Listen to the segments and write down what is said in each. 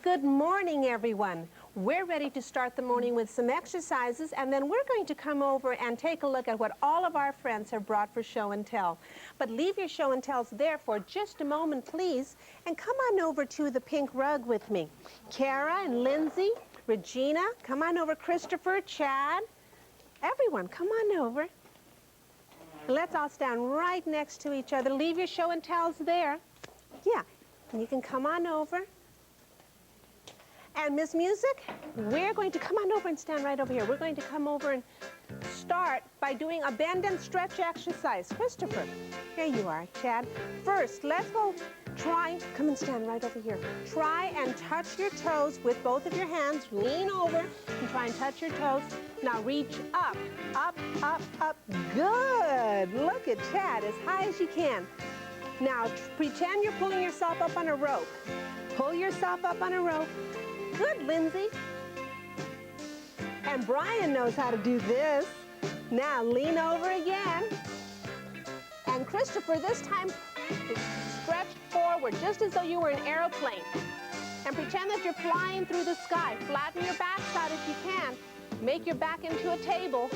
Good morning, everyone. We're ready to start the morning with some exercises, and then we're going to come over and take a look at what all of our friends have brought for show and tell. But leave your show and tells there for just a moment, please, and come on over to the pink rug with me. Kara and Lindsay, Regina, come on over. Christopher, Chad, everyone, come on over. Let's all stand right next to each other. Leave your show and tells there. Yeah, and you can come on over. And Miss Music, we're going to come on over and stand right over here. We're going to come over and start by doing a bend and stretch exercise. Christopher, here you are, Chad. First, let's go try, come and stand right over here. Try and touch your toes with both of your hands. Lean over and try and touch your toes. Now reach up, up, up, up. Good. Look at Chad, as high as you can. Now pretend you're pulling yourself up on a rope. Pull yourself up on a rope. Good, Lindsay. And Brian knows how to do this. Now lean over again. And Christopher, this time stretch forward just as though you were an airplane. And pretend that you're flying through the sky. Flatten your backside if you can. Make your back into a table.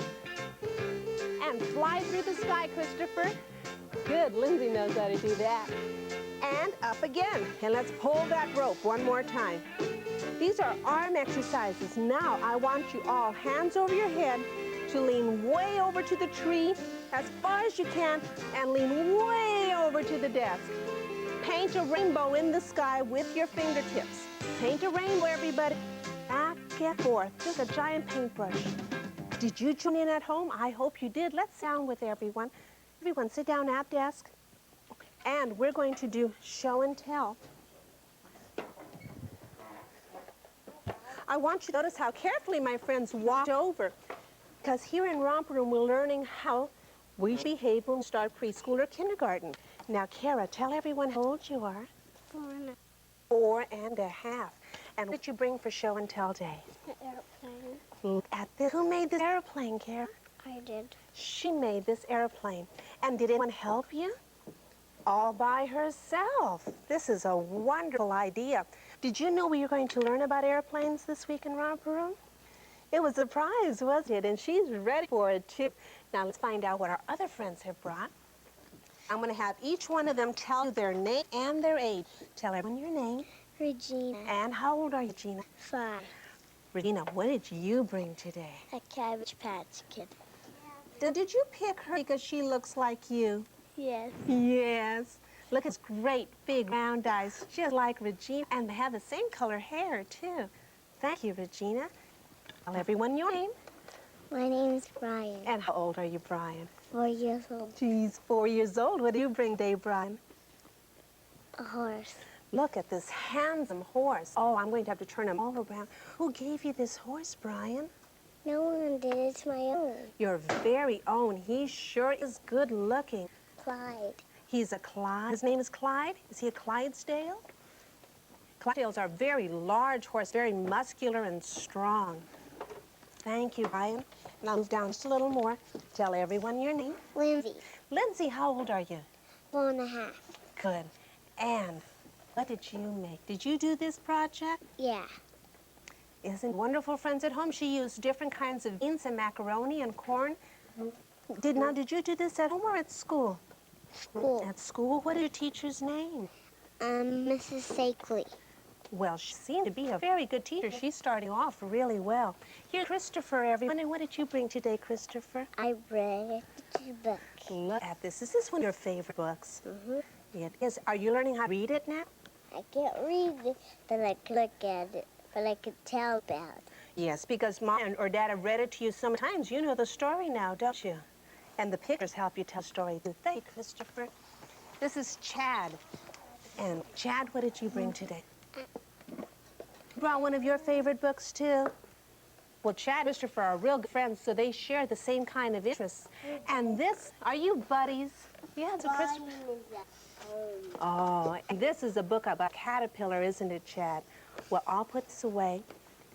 And fly through the sky, Christopher. Good, Lindsay knows how to do that. And up again. And let's pull that rope one more time. These are arm exercises. Now I want you all, hands over your head, to lean way over to the tree as far as you can and lean way over to the desk. Paint a rainbow in the sky with your fingertips. Paint a rainbow, everybody. Back and forth. Just a giant paintbrush. Did you join in at home? I hope you did. Let's sound with everyone. Everyone sit down at desk. And we're going to do show and tell. I want you to notice how carefully my friends walked over, because here in Romper Room we're learning how we behave when we start preschool or kindergarten. Now, Kara, tell everyone how old you are. 4 and a half. And what did you bring for show and tell day? The airplane. Look at this. Who made this airplane, Kara? I did. She made this airplane. And did anyone help you? All by herself. This is a wonderful idea. Did you know we were going to learn about airplanes this week in Romper Room? It was a surprise, wasn't it? And she's ready for it, too. Now, let's find out what our other friends have brought. I'm going to have each one of them tell you their name and their age. Tell everyone your name. Regina. And how old are you, Regina? 5. Regina, what did you bring today? A Cabbage Patch Kid. Did you pick her because she looks like you? Yes. Yes. Look at this great, big, round eyes, just like Regina, and they have the same color hair, too. Thank you, Regina. Tell everyone your name. My name's Brian. And how old are you, Brian? 4 years old. He's 4 years old. What do you bring today, Brian? A horse. Look at this handsome horse. Oh, I'm going to have to turn him all around. Who gave you this horse, Brian? No one did. It's my own. Your very own. He sure is good looking. Clyde. He's a Clyde. His name is Clyde? Is he a Clydesdale? Clydesdales are very large horse, very muscular and strong. Thank you, Brian. Now move down just a little more. Tell everyone your name. Lindsay. Lindsay, how old are you? 4 and a half. Good. And what did you make? Did you do this project? Yeah. Isn't it wonderful, friends at home? She used different kinds of beans and macaroni and corn. Did you do this at home or at school? School. At school? What is your teacher's name? Mrs. Sakley. Well, she seemed to be a very good teacher. She's starting off really well. Here, Christopher, everyone. And what did you bring today, Christopher? I read the book. Look at this. Is this one of your favorite books? Mm-hmm. It is. Are you learning how to read it now? I can't read it, but I can look at it, but I can tell about it. Yes, because Mom or Dad have read it to you sometimes. You know the story now, don't you? And the pictures help you tell the story. Thank you, Christopher. This is Chad. And Chad, what did you bring today? You brought one of your favorite books, too? Well, Chad and Christopher are real good friends, so they share the same kind of interests. And this, are you buddies? Yeah, it's a Christopher. Oh, and this is a book about a caterpillar, isn't it, Chad? Well, I'll put this away.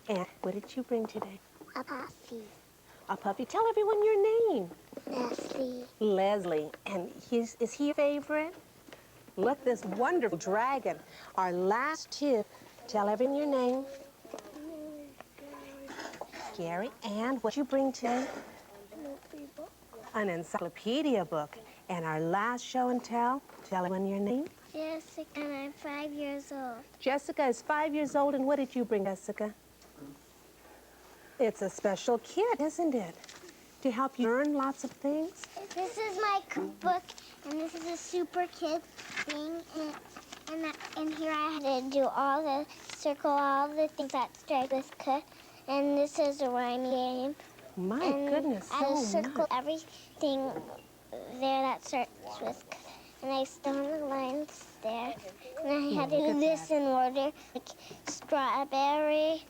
And what did you bring today? A puppy. A puppy. Tell everyone your name. Leslie. Leslie. And is he your favorite? Look, this wonderful dragon. Our last tip Tell everyone your name. Gary, and what you bring today? An encyclopedia book. And our last show and tell everyone your name. Jessica, and I'm 5 years old. Jessica is 5 years old, and what did you bring, Jessica? It's a special kit, isn't it? To help you learn lots of things. This is my book, and this is a super kid thing, and here I had to do circle all the things that start with K, and this is a rhyming game. My and goodness, I so circle much. everything there that starts with K, and I stoned the lines there, and I had to do this in order, like strawberry,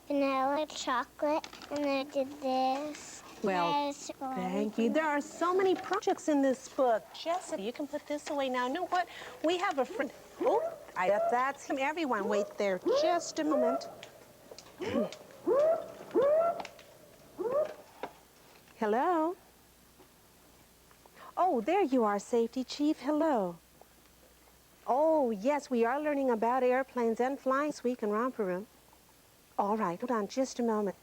vanilla, chocolate, and then I did this. Well, thank you. There are so many projects in this book. Jessica, you can put this away now. You know what? We have a friend. Oh, that's him. Everyone, wait there just a moment. Hello? Oh, there you are, Safety Chief. Hello. Oh, yes, we are learning about airplanes and flying this week in Romper Room. All right, hold on just a moment.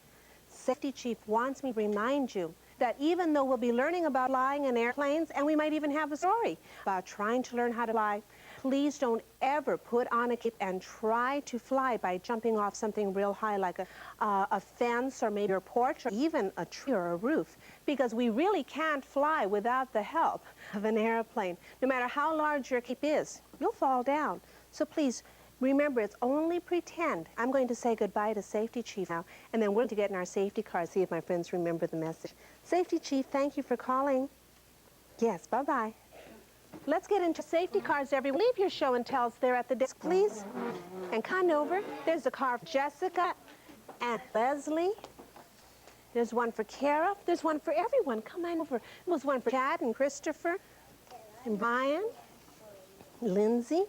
Safety Chief wants me to remind you that even though we'll be learning about flying in airplanes, and we might even have a story about trying to learn how to fly, please don't ever put on a cape and try to fly by jumping off something real high like a fence or maybe your porch or even a tree or a roof, because we really can't fly without the help of an airplane. No matter how large your cape is, you'll fall down. So please, remember, it's only pretend. I'm going to say goodbye to Safety Chief now, and then we're going to get in our safety car, see if my friends remember the message. Safety Chief, thank you for calling. Yes, bye-bye. Let's get into safety cars, everyone. Leave your show and tells there at the desk, please. And come over. There's a car for Jessica and Leslie. There's one for Kara. There's one for everyone. Come on over. There's one for Chad and Christopher and Brian, Lindsay.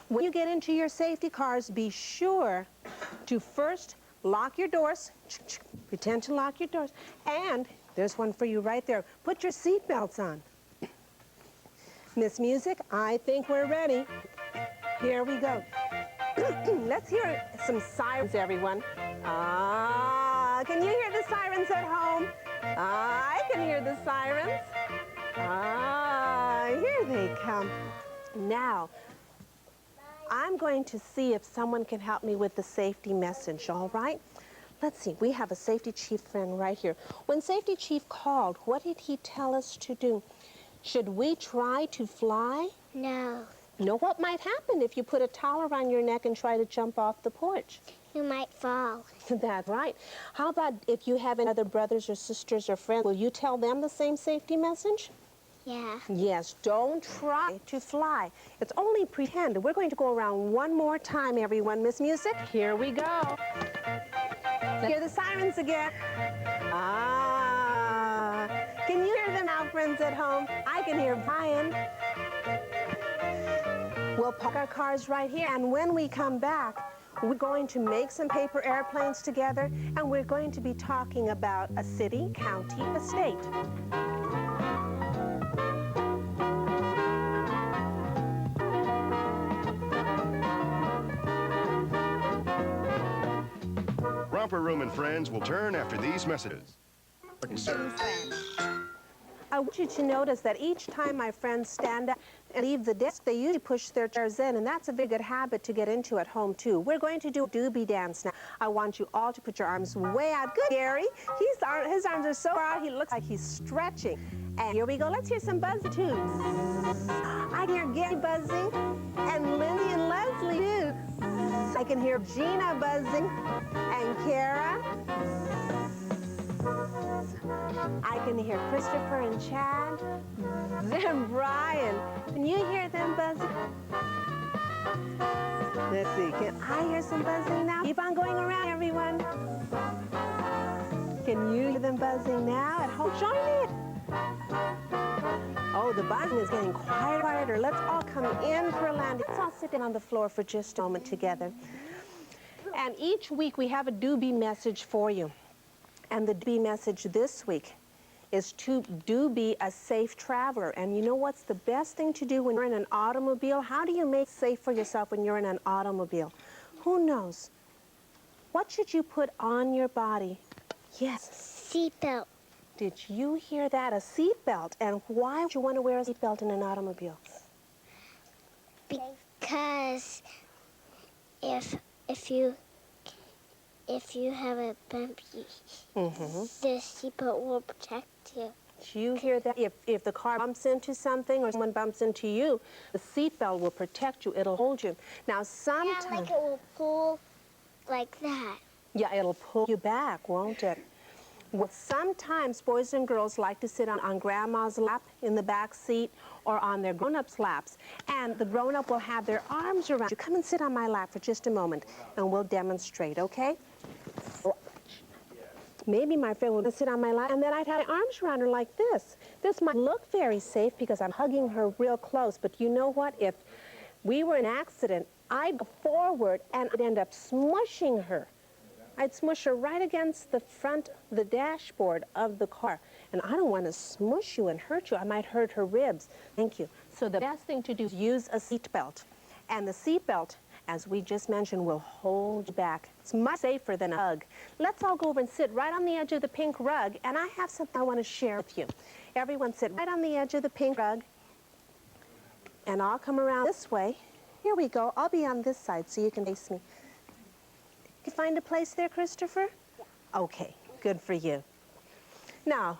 When you get into your safety cars, be sure to first lock your doors. Pretend to lock your doors. And there's one for you right there. Put your seatbelts on. Miss Music, I think we're ready. Here we go. Let's hear some sirens, everyone. Can you hear the sirens at home? I can hear the sirens. Here they come. Now, I'm going to see if someone can help me with the safety message, all right? Let's see, we have a Safety Chief friend right here. When Safety Chief called, what did he tell us to do? Should we try to fly? No. You know what might happen if you put a towel around your neck and try to jump off the porch? You might fall. That's right. How about if you have any other brothers or sisters or friends, will you tell them the same safety message? Yeah. Yes, don't try to fly. It's only pretend. We're going to go around one more time, everyone. Miss Music, here we go. Hear the sirens again. Can you hear them now, friends at home? I can hear Brian. We'll park our cars right here, and when we come back, we're going to make some paper airplanes together, and we're going to be talking about a city, county, a state. Romper Room and Friends will turn after these messages. I want you to notice that each time my friends stand up and leave the desk, they usually push their chairs in, and that's a very good habit to get into at home, too. We're going to do a doobie dance now. I want you all to put your arms way out. Good, Gary. His arms are so far out, he looks like he's stretching. And here we go. Let's hear some buzz toots. I can hear Gary buzzing, and Lindsay and Leslie, too. I can hear Gina buzzing, and Kara. I can hear Christopher and Chad, and Brian. Can you hear them buzzing? Let's see, can I hear some buzzing now? Keep on going around, everyone. Can you hear them buzzing now at home? Join it. Oh, the buzzing is getting quieter. Let's all come in for a landing. Let's all sit down on the floor for just a moment together. And each week we have a doobie message for you. And the doobie message this week is to be a safe traveler. And you know what's the best thing to do when you're in an automobile? How do you make it safe for yourself when you're in an automobile? Who knows? What should you put on your body? Yes. Seatbelt. Did you hear that? A seatbelt. And why would you want to wear a seatbelt in an automobile? Because if you have a bump, the seatbelt will protect you. Did you hear that? If the car bumps into something or someone bumps into you, the seatbelt will protect you. It'll hold you. Now, sometimes... Yeah, like it will pull like that. Yeah, it'll pull you back, won't it? Well, sometimes boys and girls like to sit on grandma's lap in the back seat or on their grown-up's laps. And the grown-up will have their arms around you. Come and sit on my lap for just a moment, and we'll demonstrate, okay? Maybe my friend will sit on my lap, and then I'd have my arms around her like this. This might look very safe because I'm hugging her real close, but you know what? If we were in an accident, I'd go forward and I'd end up smushing her. I'd smush her right against the front, the dashboard of the car. And I don't want to smush you and hurt you. I might hurt her ribs. Thank you. So the best thing to do is use a seat belt. And the seat belt, as we just mentioned, will hold you back. It's much safer than a hug. Let's all go over and sit right on the edge of the pink rug. And I have something I want to share with you. Everyone sit right on the edge of the pink rug. And I'll come around this way. Here we go. I'll be on this side so you can face me. You find a place there, Christopher? Yeah. Okay, good for you. Now,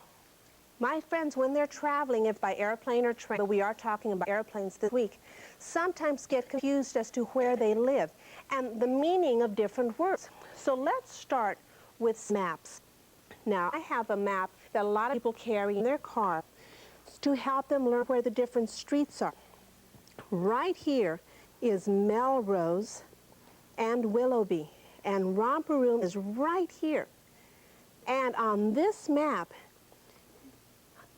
my friends, when they're traveling, if by airplane or train, but we are talking about airplanes this week, sometimes get confused as to where they live and the meaning of different words. So let's start with maps. Now, I have a map that a lot of people carry in their car to help them learn where the different streets are. Right here is Melrose and Willoughby. And Romper Room is right here. And on this map,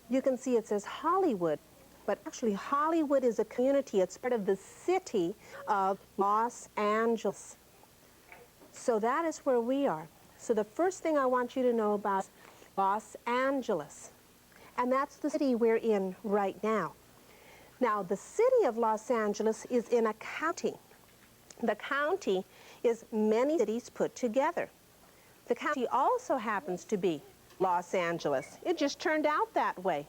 you can see it says Hollywood. But actually, Hollywood is a community. It's part of the city of Los Angeles. So that is where we are. So the first thing I want you to know about is Los Angeles. And that's the city we're in right now. Now, the city of Los Angeles is in a county. The county is many cities put together. The county also happens to be Los Angeles. It just turned out that way.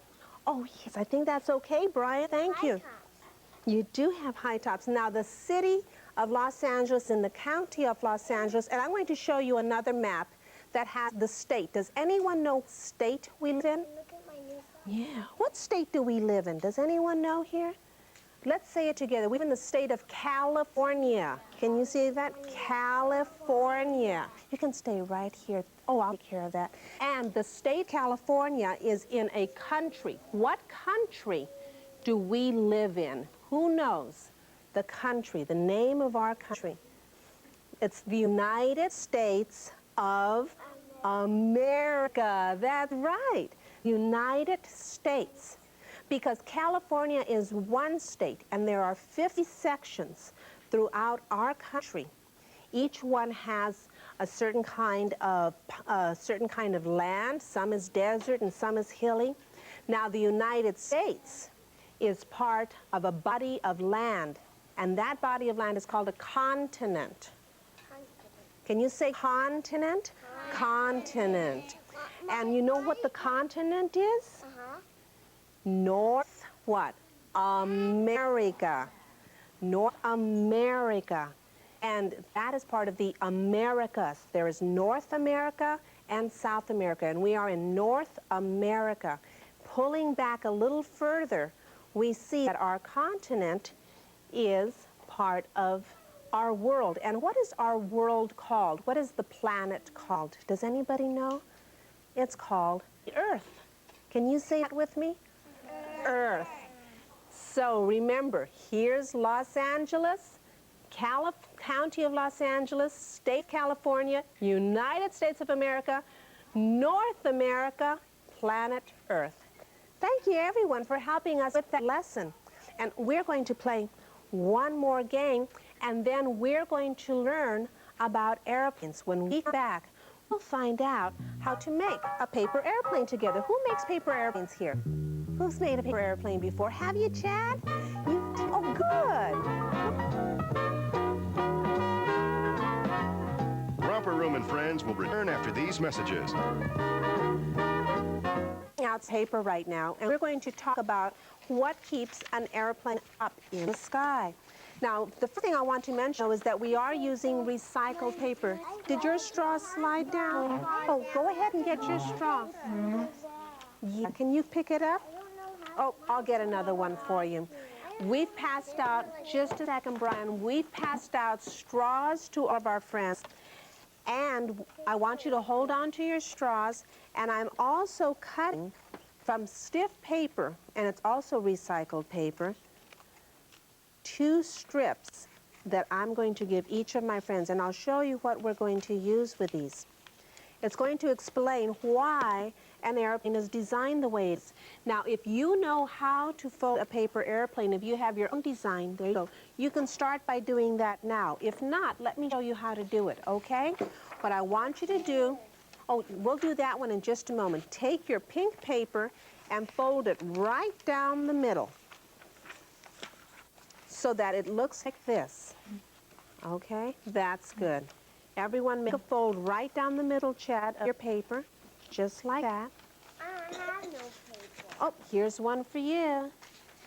Oh, yes, I think that's okay, Brian. Thank you. You do have high tops. Now, the city of Los Angeles and the county of Los Angeles, and I'm going to show you another map that has the state. Does anyone know what state we live in? Look at my new phone. Yeah. What state do we live in? Does anyone know here? Let's say it together. We live in the state of California. Can you see that? California. You can stay right here. Oh, I'll take care of that. And the state California is in a country. What country do we live in? Who knows? The country, the name of our country. It's the United States of America. That's right. United States. Because California is one state, and there are 50 sections throughout our country. Each one has a certain kind of land. Some is desert and some is hilly. Now, the United States is part of a body of land, and that body of land is called a continent. Can you say continent? Continent. And you know what the continent is? North what? America. North America. And that is part of the Americas. There is North America and South America, and we are in North America. Pulling back a little further, we see that our continent is part of our world. And what is our world called? What is the planet called? Does anybody know? It's called the Earth. Can you say that with me? Earth. So remember, here's Los Angeles, County of Los Angeles, State California, United States of America, North America, planet Earth. Thank you, everyone, for helping us with that lesson. And we're going to play one more game, and then we're going to learn about airplanes. When we come back, we'll find out how to make a paper airplane together. Who makes paper airplanes here? Who's made a paper airplane before? Have you, Chad? Oh, good. Romper Room and friends will return after these messages. Out paper right now, and we're going to talk about what keeps an airplane up in the sky. Now, the first thing I want to mention is that we are using recycled paper. Did your straw slide down? Oh, go ahead and get your straw. Yeah, can you pick it up? Oh, I'll get another one for you. We've passed out, just a second, Brian, we've passed out straws to all of our friends. And I want you to hold on to your straws, and I'm also cutting from stiff paper, and it's also recycled paper, 2 strips that I'm going to give each of my friends, and I'll show you what we're going to use with these. It's going to explain why an airplane is designed the way it is. Now, if you know how to fold a paper airplane, if you have your own design, there you go. You can start by doing that now. If not, let me show you how to do it, okay? What I want you to do, oh, we'll do that one in just a moment. Take your pink paper and fold it right down the middle so that it looks like this. Okay, that's good. Everyone make a fold right down the middle, Chad, of your paper, just like that. I have no paper. Oh, here's one for you.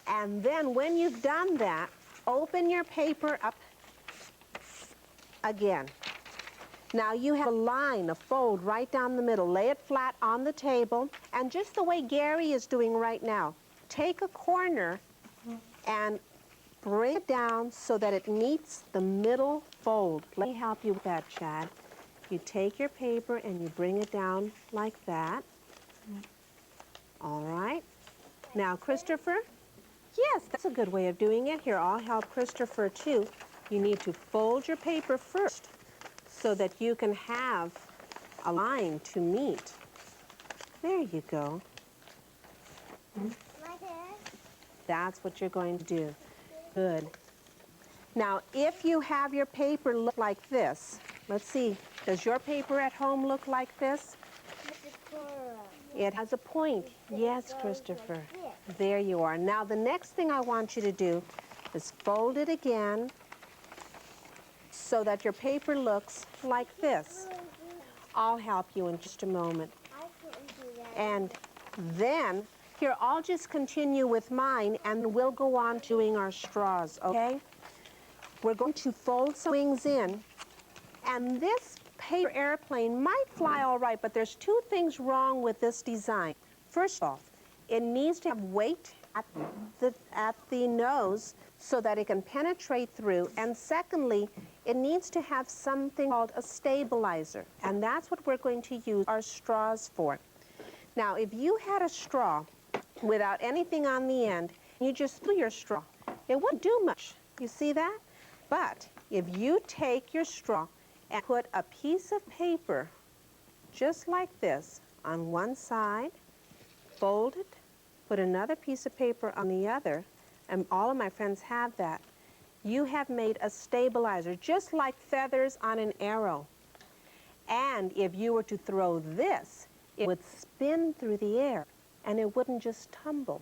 And then when you've done that, open your paper up again. Now you have a line, a fold right down the middle. Lay it flat on the table, and just the way Gary is doing right now, take a corner and bring it down so that it meets the middle fold. Let me help you with that, Chad. You take your paper and you bring it down like that. All right. Now, Christopher, yes, that's a good way of doing it. Here, I'll help Christopher too. You need to fold your paper first so that you can have a line to meet. There you go. Like this? That's what you're going to do. Good. Now, if you have your paper look like this, let's see, does your paper at home look like this? It has a point. Yes, Christopher. There you are. Now, the next thing I want you to do is fold it again so that your paper looks like this. I'll help you in just a moment. I couldn't do that. And then, here, I'll just continue with mine, and we'll go on doing our straws, okay? We're going to fold some wings in, and this paper airplane might fly all right, but there's 2 things wrong with this design. First off, it needs to have weight at the nose so that it can penetrate through, and secondly, it needs to have something called a stabilizer, and that's what we're going to use our straws for. Now, if you had a straw without anything on the end, you just threw your straw, it wouldn't do much. You see that? But if you take your straw and put a piece of paper just like this on one side, fold it, put another piece of paper on the other, and all of my friends have that, you have made a stabilizer, just like feathers on an arrow. And if you were to throw this, it would spin through the air, and it wouldn't just tumble.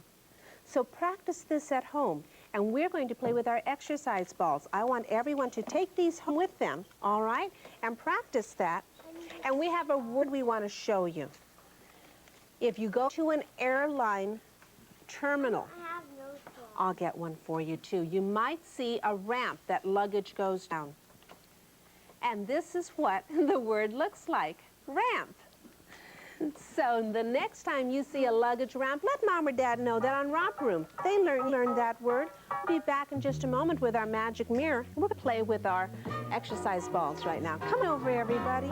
So practice this at home, and we're going to play with our exercise balls. I want everyone to take these home with them, all right, and practice that. And we have a word we want to show you. If you go to an airline terminal, I have no straw. I'll get one for you too. You might see a ramp that luggage goes down. And this is what the word looks like, ramp. So the next time you see a luggage ramp, let Mom or Dad know that on Romper Room they learned that word. We'll be back in just a moment with our magic mirror. We're going to play with our exercise balls right now. Come over, everybody.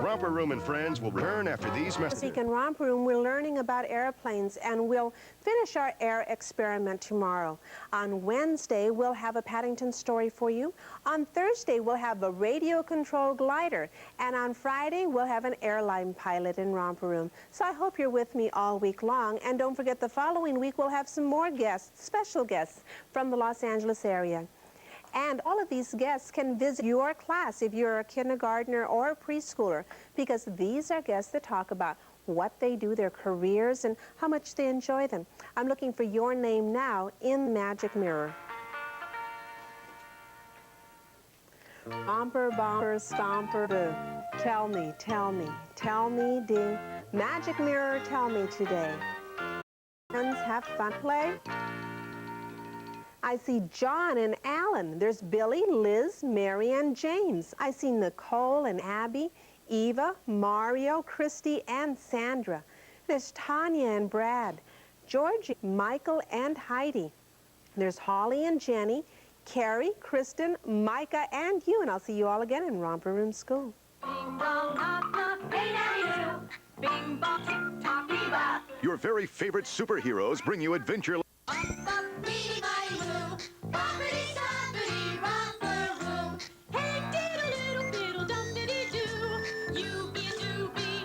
Romper Room and friends will return after these This messages. week in Romper Room, we're learning about airplanes, and we'll finish our air experiment tomorrow. On Wednesday, we'll have a Paddington story for you. On Thursday, we'll have a radio-controlled glider. And on Friday, we'll have an airline pilot in Romper Room. So I hope you're with me all week long. And don't forget, the following week, we'll have some more guests, special guests, from the Los Angeles area. And all of these guests can visit your class if you're a kindergartner or a preschooler, because these are guests that talk about what they do, their careers, and how much they enjoy them. I'm looking for your name now in the Magic Mirror. Bomper, bomper, stomper, boo. Tell me, ding. Magic Mirror, tell me today. Friends, have fun, play. I see John and Alan. There's Billy, Liz, Mary, and James. I see Nicole and Abby, Eva, Mario, Christy, and Sandra. There's Tanya and Brad, Georgie, Michael, and Heidi. There's Holly and Jenny, Carrie, Kristen, Micah, and you. And I'll see you all again in Romper Room School. Bing bong knock knock, hey daddy do. Bing bong tick tock bebop. Your very favorite superheroes bring you adventure. Up up beady by moo. Boppity stoppity romper room. Hey diddle diddle diddle dum diddy do. You be a doobie.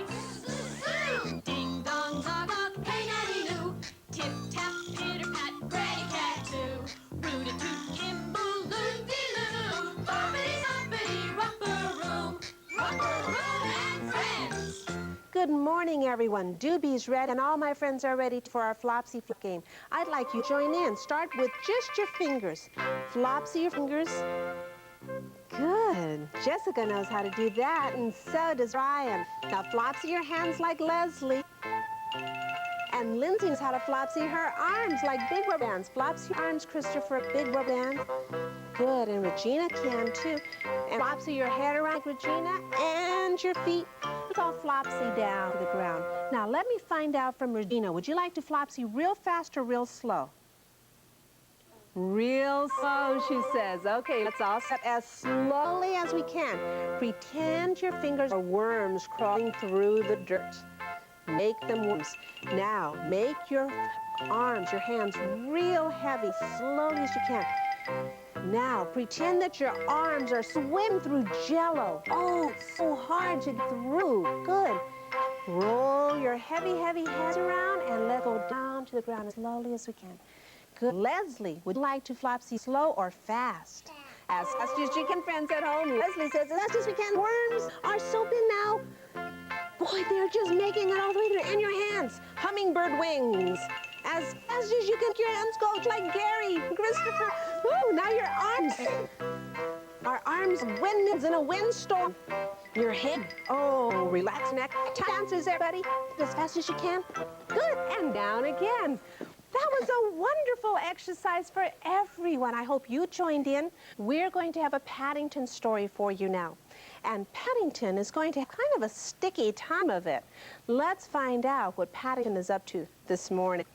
Ding dong knock knock, hey daddy do. Tip tap pitter pat, Granny Cat too. Rooty toot kimble loopy loo. Boppity stoppity romper room. Romper room and friends. Good morning, everyone. Doobie's ready, and all my friends are ready for our Flopsy Flip game. I'd like you to join in. Start with just your fingers. Flopsy your fingers. Good. Jessica knows how to do that, and so does Ryan. Now flopsy your hands like Leslie. And Lindsay knows how to flopsy her arms like big rubber bands. Flopsy your arms, Christopher, big rubber band. Good, and Regina can too. And flopsy your head around like Regina, and your feet. Let's all flopsy down to the ground. Now let me find out from Regina, would you like to flopsy real fast or real slow? Real slow, she says. Okay, let's all step as slowly as we can. Pretend your fingers are worms crawling through the dirt. Make them worms. Now, make your arms, your hands real heavy, slowly as you can. Now, pretend that your arms are swimming through Jell-O. Oh, it's so hard to get through. Good. Roll your heavy, heavy heads around and let go down to the ground as slowly as we can. Good. Leslie, would you like to flopsy slow or fast? As fast as you can, friends at home. Leslie says, as fast as we can. Worms are so big now. Boy, they're just making it all the way through. And your hands, hummingbird wings. As fast as you can, your hands go like Gary, Christopher. Ooh, now your arms. Our arms, windmills in a windstorm. Your head, oh, relax neck. Dancers, everybody, as fast as you can. Good, and down again. That was a wonderful exercise for everyone. I hope you joined in. We're going to have a Paddington story for you now. And Paddington is going to have kind of a sticky time of it. Let's find out what Paddington is up to this morning.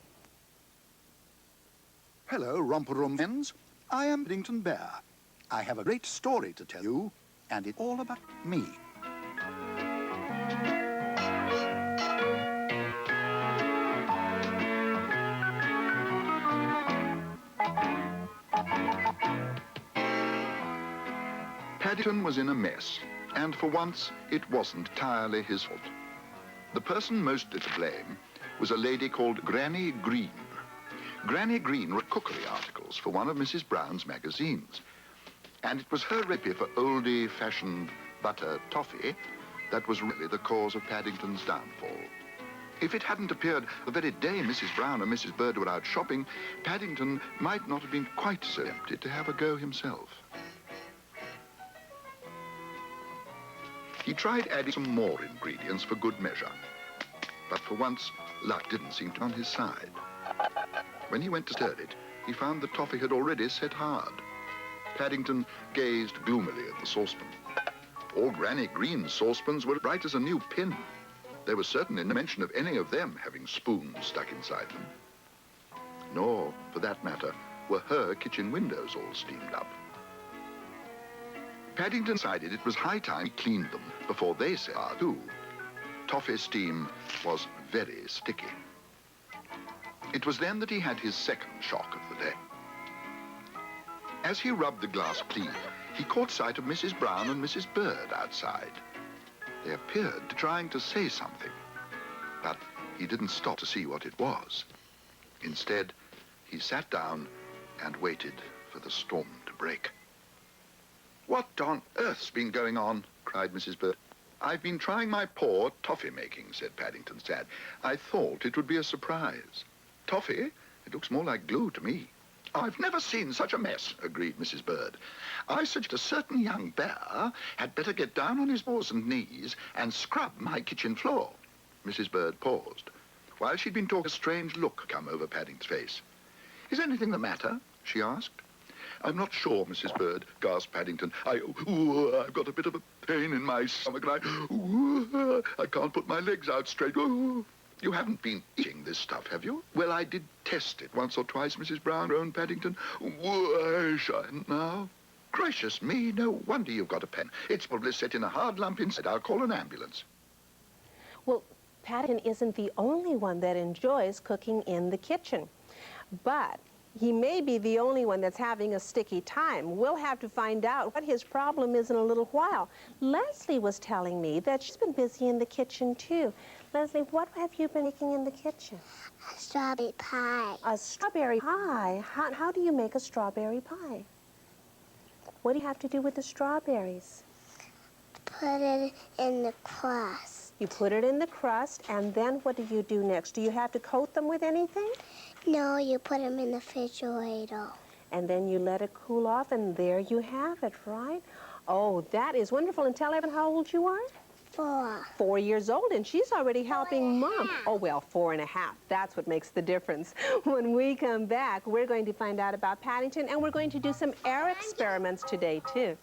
Hello, Romper Room friends. I am Paddington Bear. I have a great story to tell you, and it's all about me. Paddington was in a mess, and for once, it wasn't entirely his fault. The person mostly to blame was a lady called Granny Green. Granny Green wrote cookery articles for one of Mrs. Brown's magazines, and it was her recipe for oldie-fashioned butter toffee that was really the cause of Paddington's downfall. If it hadn't appeared the very day Mrs. Brown and Mrs. Bird were out shopping, Paddington might not have been quite so tempted to have a go himself. He tried adding some more ingredients for good measure, but for once, luck didn't seem to be on his side. When he went to stir it, he found the toffee had already set hard. Paddington gazed gloomily at the saucepan. All Granny Green's saucepans were bright as a new pin. There was certainly no mention of any of them having spoons stuck inside them. Nor, for that matter, were her kitchen windows all steamed up. Paddington decided it was high time he cleaned them before they set hard too. Toffee steam was very sticky. It was then that he had his second shock of the day. As he rubbed the glass clean, he caught sight of Mrs. Brown and Mrs. Bird outside. They appeared trying to say something, but he didn't stop to see what it was. Instead, he sat down and waited for the storm to break. What on earth's been going on? Cried Mrs. Bird. I've been trying my paw at toffee making, said Paddington, sad. I thought it would be a surprise. Toffee? It looks more like glue to me. I've never seen such a mess, agreed Mrs. Bird. I suggest a certain young bear had better get down on his paws and knees and scrub my kitchen floor. Mrs. Bird paused. While she'd been talking, a strange look come over Paddington's face. Is anything the matter? She asked. I'm not sure, Mrs. Bird, gasped Paddington. I've got a bit of a pain in my stomach, and I can't put my legs out straight. You haven't been eating this stuff, have you? Well, I did test it once or twice, Mrs. Brown, groaned Paddington. I shan't now. Gracious me, no wonder you've got a pen. It's probably set in a hard lump inside. I'll call an ambulance. Well, Paddington isn't the only one that enjoys cooking in the kitchen, but he may be the only one that's having a sticky time. We'll have to find out what his problem is in a little while. Leslie was telling me that she's been busy in the kitchen, too. Leslie, what have you been making in the kitchen? A strawberry pie. A strawberry pie? How do you make a strawberry pie? What do you have to do with the strawberries? Put it in the crust. You put it in the crust, and then what do you do next? Do you have to coat them with anything? No, you put them in the refrigerator. And then you let it cool off, and there you have it, right? Oh, that is wonderful. And tell everyone how old you are? 4. 4 years old, and she's already helping Mom. Oh, well, 4 and a half. That's what makes the difference. When we come back, we're going to find out about Paddington, and we're going to do some air experiments today, too.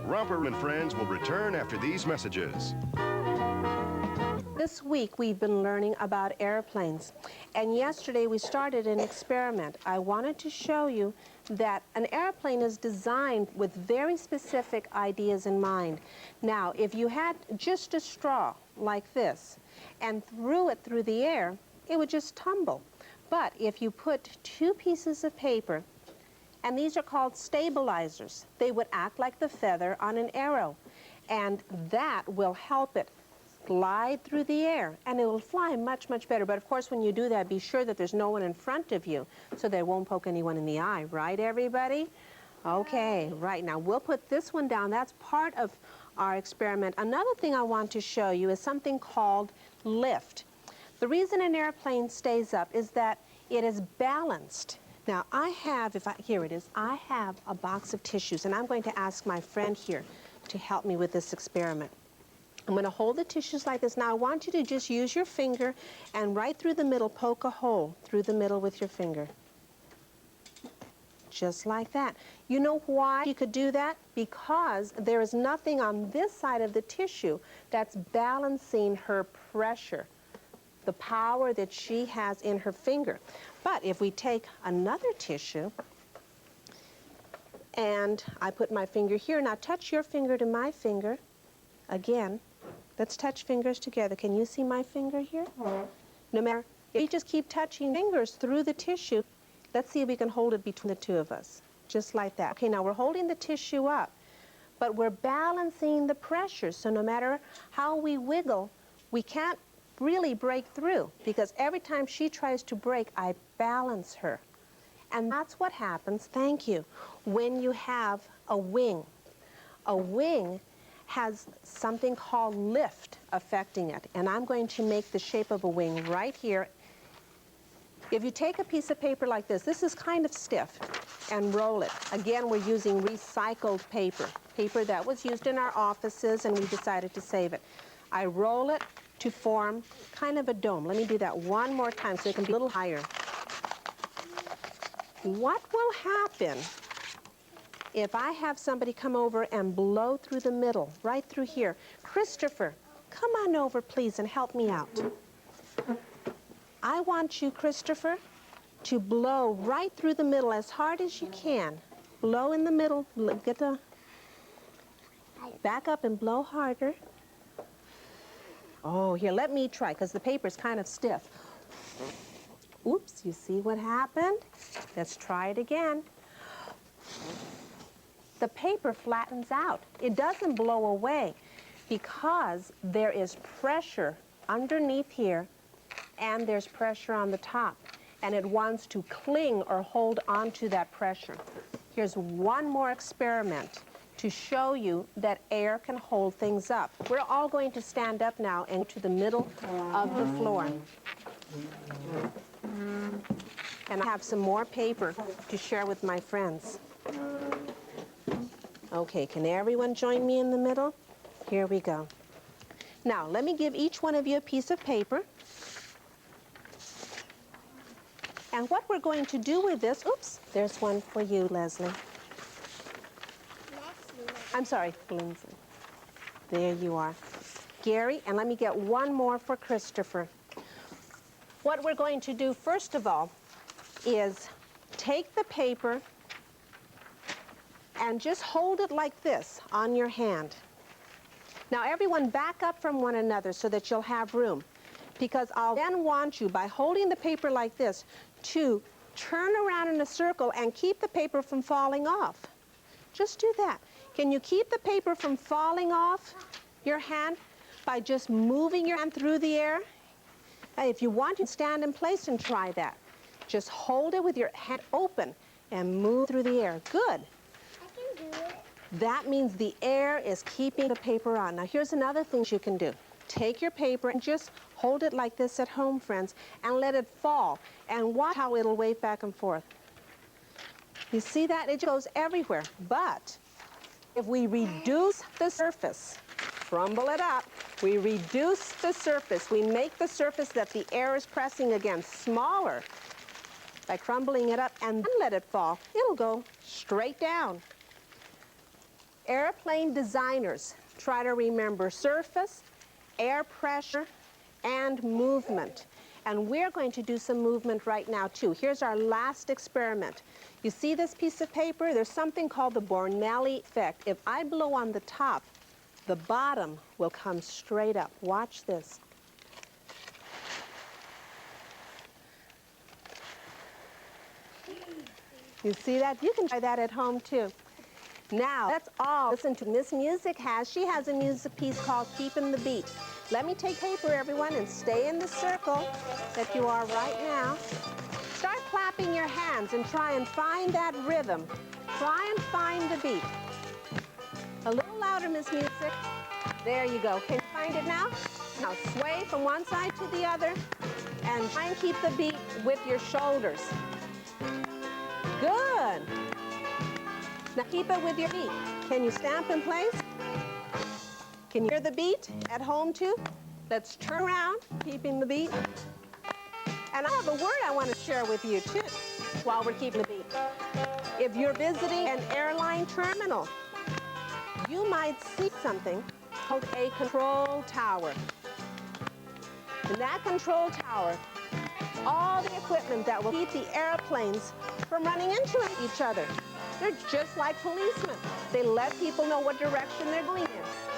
Romper and Friends will return after these messages. This week, we've been learning about airplanes. And yesterday, we started an experiment. I wanted to show you that an airplane is designed with very specific ideas in mind. Now, if you had just a straw like this and threw it through the air, it would just tumble. But if you put 2 pieces of paper, and these are called stabilizers, they would act like the feather on an arrow. And that will help it glide through the air, and it will fly much, much better. But of course, when you do that, be sure that there's no one in front of you so they won't poke anyone in the eye. Right, everybody? Okay, right. Now, we'll put this one down. That's part of our experiment. Another thing I want to show you is something called lift. The reason an airplane stays up is that it is balanced. Now, here it is. I have a box of tissues, and I'm going to ask my friend here to help me with this experiment. I'm going to hold the tissues like this. Now, I want you to just use your finger and right through the middle, poke a hole through the middle with your finger. Just like that. You know why you could do that? Because there is nothing on this side of the tissue that's balancing her pressure, the power that she has in her finger. But if we take another tissue, and I put my finger here, now touch your finger to my finger. Again, let's touch fingers together. Can you see my finger here? No matter, if you just keep touching fingers through the tissue, let's see if we can hold it between the 2 of us. Just like that. Okay, now we're holding the tissue up, but we're balancing the pressure. So no matter how we wiggle, we can't really break through, because every time she tries to break, I balance her. And that's what happens, thank you, when you have a wing. A wing has something called lift affecting it, and I'm going to make the shape of a wing right here. If you take a piece of paper like this is kind of stiff, and roll it. Again, we're using recycled paper, paper that was used in our offices, and we decided to save it. I roll it to form kind of a dome. Let me do that one more time so it can be a little higher. What will happen if I have somebody come over and blow through the middle, right through here? Christopher, come on over, please, and help me out. I want you, Christopher, to blow right through the middle as hard as you can. Blow in the middle. Get the... Back up and blow harder. Oh, here, let me try, because the paper's kind of stiff. Oops, you see what happened? Let's try it again. The paper flattens out. It doesn't blow away because there is pressure underneath here and there's pressure on the top, and it wants to cling or hold onto that pressure. Here's one more experiment to show you that air can hold things up. We're all going to stand up now and to the middle of the floor. And I have some more paper to share with my friends. Okay, can everyone join me in the middle? Here we go. Now, let me give each one of you a piece of paper. And what we're going to do with this, oops, there's one for you, Leslie. I'm sorry, Lindsay. There you are. Gary, and let me get one more for Christopher. What we're going to do, first of all, is take the paper and just hold it like this on your hand. Now, everyone back up from one another so that you'll have room, because I'll then want you, by holding the paper like this, to turn around in a circle and keep the paper from falling off. Just do that. Can you keep the paper from falling off your hand by just moving your hand through the air? If you want to stand in place and try that. Just hold it with your hand open and move through the air. Good. I can do it. That means the air is keeping the paper on. Now, here's another thing you can do. Take your paper and just hold it like this at home, friends, and let it fall. And watch how it'll wave back and forth. You see that? It goes everywhere. But if we reduce the surface, crumble it up, we reduce the surface, we make the surface that the air is pressing against smaller by crumbling it up and then let it fall, it'll go straight down. Airplane designers try to remember surface, air pressure, and movement. And we're going to do some movement right now, too. Here's our last experiment. You see this piece of paper? There's something called the Bornelli effect. If I blow on the top, the bottom will come straight up. Watch this. You see that? You can try that at home, too. Now, let's all listen to Miss Music has. She has a music piece called Keeping the Beat. Let me take paper, everyone, and stay in the circle that you are right now. Start clapping your hands and try and find that rhythm. Try and find the beat. A little louder, Miss Music. There you go. Can you find it now? Now sway from one side to the other and try and keep the beat with your shoulders. Good. Now keep it with your feet. Can you stamp in place? Can you hear the beat at home too? Let's turn around, keeping the beat. And I have a word I want to share with you too while we're keeping the beat. If you're visiting an airline terminal, you might see something called a control tower. In that control tower, all the equipment that will keep the airplanes from running into each other. They're just like policemen. They let people know what direction they're going in.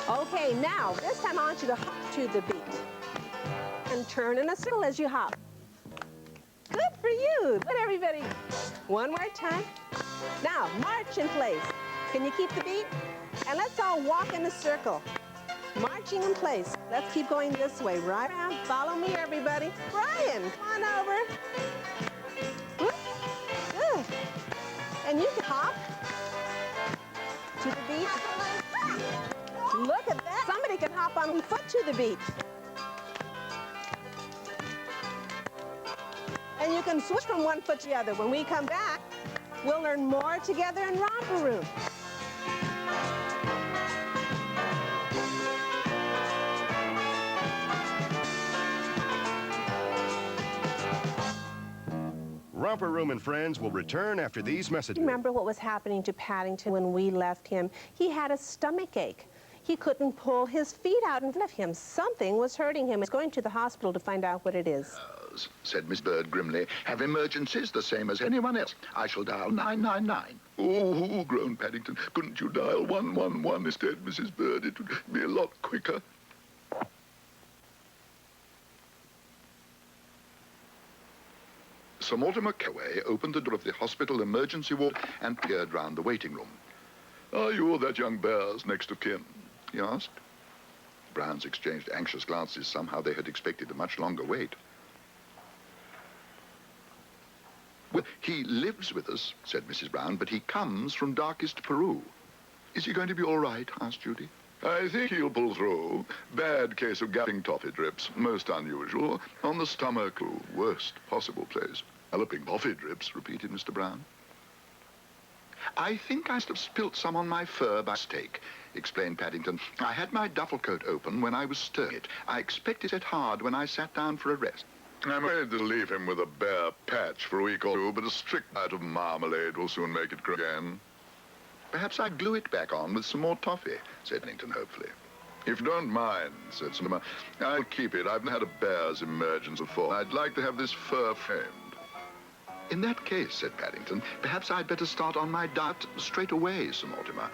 Okay, now, this time I want you to hop to the beat. And turn in a circle as you hop. Good for you. Good, everybody. One more time. Now, march in place. Can you keep the beat? And let's all walk in a circle. Marching in place. Let's keep going this way. Right around. Follow me, everybody. Brian, come on over. Good. And you can hop to the beat. Look at that. Somebody can hop on one foot to the beat. And you can switch from one foot to the other. When we come back, we'll learn more together in Romper Room. Romper Room and Friends will return after these messages. Remember what was happening to Paddington when we left him? He had a stomach ache. He couldn't pull his feet out in front of him. Something was hurting him. He's going to the hospital to find out what it is. Said Miss Bird grimly, have emergencies the same as anyone else. I shall dial 999. Oh, groaned Paddington. Couldn't you dial 111 instead, Mrs. Bird? It would be a lot quicker. Sir Mortimer Calloway opened the door of the hospital emergency ward and peered round the waiting room. Are you or that young bear's next of kin? He asked. Browns exchanged anxious glances. Somehow they had expected a much longer wait. Well, he lives with us, said Mrs. Brown, but he comes from darkest Peru. Is he going to be all right? Asked Judy. I think he'll pull through. Bad case of galloping toffee drips. Most unusual. On the stomach, worst possible place. Galloping toffee drips, repeated Mr. Brown. I think I must have spilt some on my fur by mistake, explained Paddington. I had my duffel coat open when I was stirring it. I expected it hard when I sat down for a rest. I'm afraid to leave him with a bare patch for a week or two, but a strict diet of marmalade will soon make it grow again. Perhaps I glue it back on with some more toffee, said Paddington hopefully. If you don't mind, said Cinema, I'll keep it. I've had a bear's emergence before. I'd like to have this fur framed. In that case, said Paddington, perhaps I'd better start on my diet straight away, Sir Mortimer.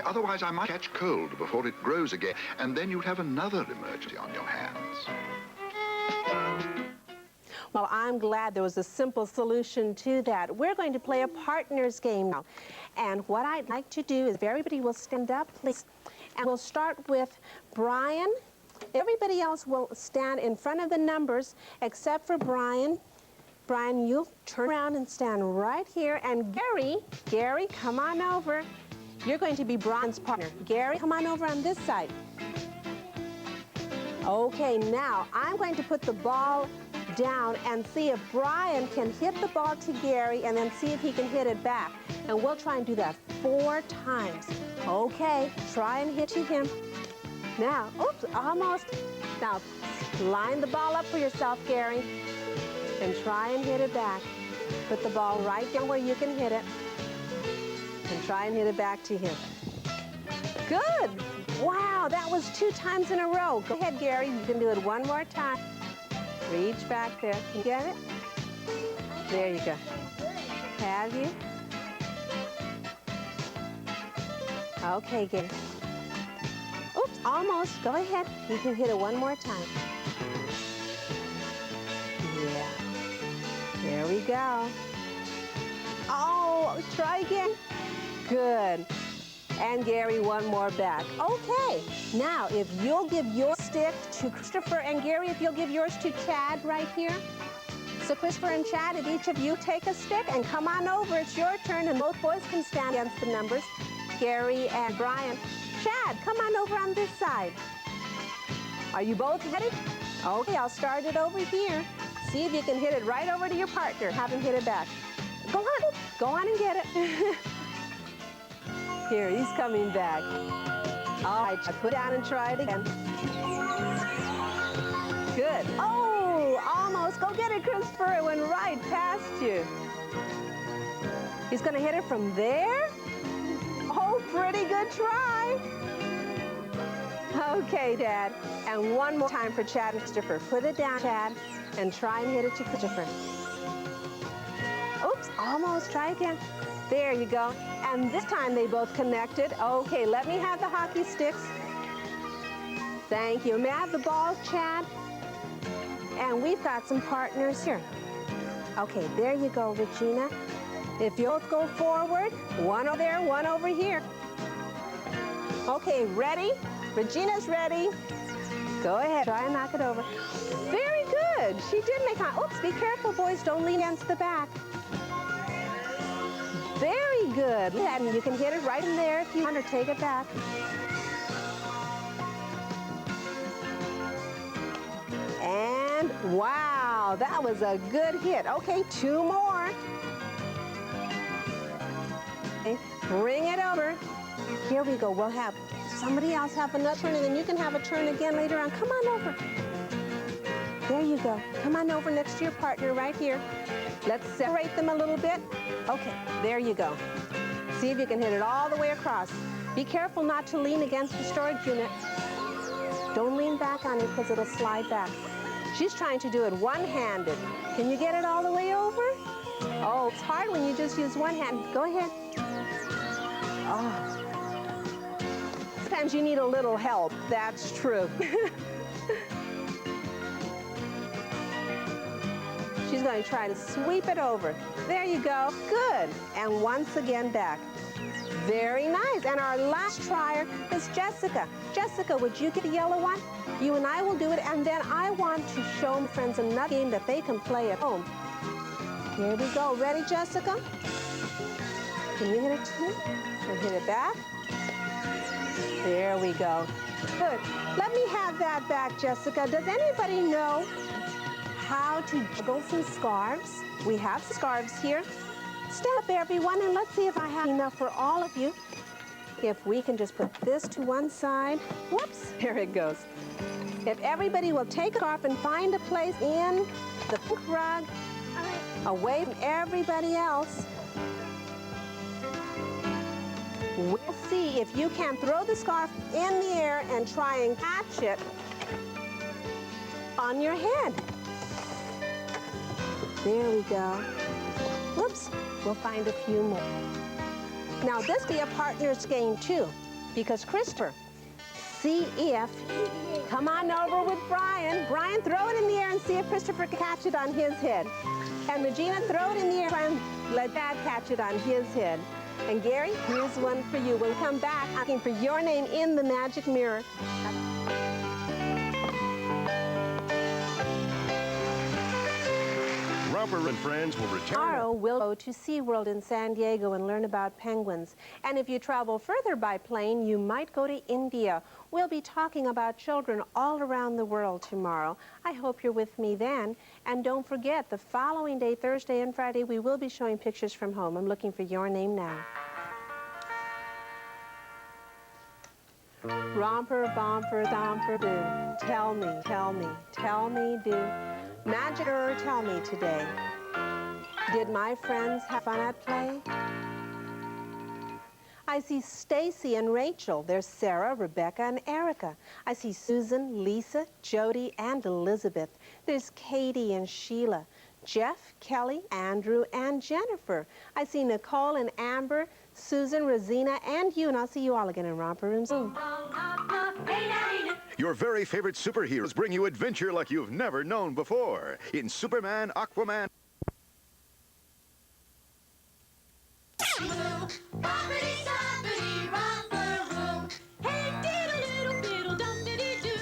Otherwise I might catch cold before it grows again, and then you'd have another emergency on your hands. Well, I'm glad there was a simple solution to that. We're going to play a partners game now. And what I'd like to do is if everybody will stand up, please. And we'll start with Brian. Everybody else will stand in front of the numbers except for Brian. Brian, you'll turn around and stand right here. And Gary, come on over. You're going to be Brian's partner. Gary, come on over on this side. Okay, now I'm going to put the ball down and see if Brian can hit the ball to Gary and then see if he can hit it back. And we'll try and do that 4 times. Okay, try and hit to him. Now, oops, almost. Now, line the ball up for yourself, Gary, and try and hit it back. Put the ball right down where you can hit it and try and hit it back to him. Good. Wow, that was 2 times in a row. Go ahead, Gary. You can do it one more time. Reach back there. Can you get it? There you go. Have you? Okay, Gary. Oops, almost. Go ahead. You can hit it one more time. Yeah. There we go. Oh, try again. Good. And Gary, one more back. Okay, now if you'll give your stick to Christopher, and Gary, if you'll give yours to Chad right here. So Christopher and Chad, if each of you take a stick and come on over, it's your turn, and both boys can stand against the numbers. Gary and Brian. Chad, come on over on this side. Are you both headed? Okay, I'll start it over here. See if you can hit it right over to your partner. Have him hit it back. Go on and get it. Here, he's coming back. All right, put down and try it again. Good. Oh, almost. Go get it, Christopher. It went right past you. He's going to hit it from there? Oh, pretty good try. Okay, Dad. And one more time for Chad and Christopher. Put it down, Chad, and try and hit it to Christopher. Oops, almost. Try again. There you go. And this time they both connected. Okay, let me have the hockey sticks. Thank you. May I have the balls, Chad? And we've got some partners here. Okay, there you go, Regina. If you both go forward, one over there, one over here. Okay, ready? Regina's ready. Go ahead, try and knock it over. Very good. She did make it. Oops, be careful, boys. Don't lean against the back. Very good. And you can hit it right in there if you want, or take it back. And wow, that was a good hit. Okay, 2 more. Okay, bring it over. Here we go. We'll have somebody else have another turn, and then you can have a turn again later on. Come on over. There you go. Come on over next to your partner right here. Let's separate them a little bit. Okay, there you go. See if you can hit it all the way across. Be careful not to lean against the storage unit. Don't lean back on it because it'll slide back. She's trying to do it one-handed. Can you get it all the way over? Oh, it's hard when you just use one hand. Go ahead. Oh. Sometimes you need a little help. That's true. She's going to try to sweep it over. There you go. Good. And once again back. Very nice. And our last trier is Jessica. Jessica, would you get the yellow one? You and I will do it. And then I want to show my friends another game that they can play at home. Here we go. Ready, Jessica? Can you hit it too? Or hit it back? There we go. Good. Let me have that back, Jessica. Does anybody know how to juggle some scarves? We have scarves here. Stand up, everyone, and let's see if I have enough for all of you. If we can just put this to one side. Whoops, here it goes. If everybody will take a scarf and find a place in the pink rug, away from everybody else, we'll see if you can throw the scarf in the air and try and catch it on your head. There we go. Whoops, we'll find a few more. Now this will be a partner's game too, because Christopher, see if, come on over with Brian. Brian, throw it in the air and see if Christopher can catch it on his head. And Regina, throw it in the air and let Dad catch it on his head. And Gary, here's one for you. We'll come back asking for your name in the magic mirror. Romper and friends will return. Tomorrow, we'll go to SeaWorld in San Diego and learn about penguins. And if you travel further by plane, you might go to India. We'll be talking about children all around the world tomorrow. I hope you're with me then. And don't forget, the following day, Thursday and Friday, we will be showing pictures from home. I'm looking for your name now. Romper, bomper, thomper, do. Tell me, do. Magicer, tell me today. Did my friends have fun at play? I see Stacy and Rachel. There's Sarah, Rebecca, and Erica. I see Susan, Lisa, Jody, and Elizabeth. There's Katie and Sheila, Jeff, Kelly, Andrew, and Jennifer. I see Nicole and Amber, Susan, Rosina, and you, and I'll see you all again in Romper Room soon. Your very favorite superheroes bring you adventure like you've never known before in Superman, Aquaman. Boppity stoppity romper room. Hey diddle diddle dum diddy doo.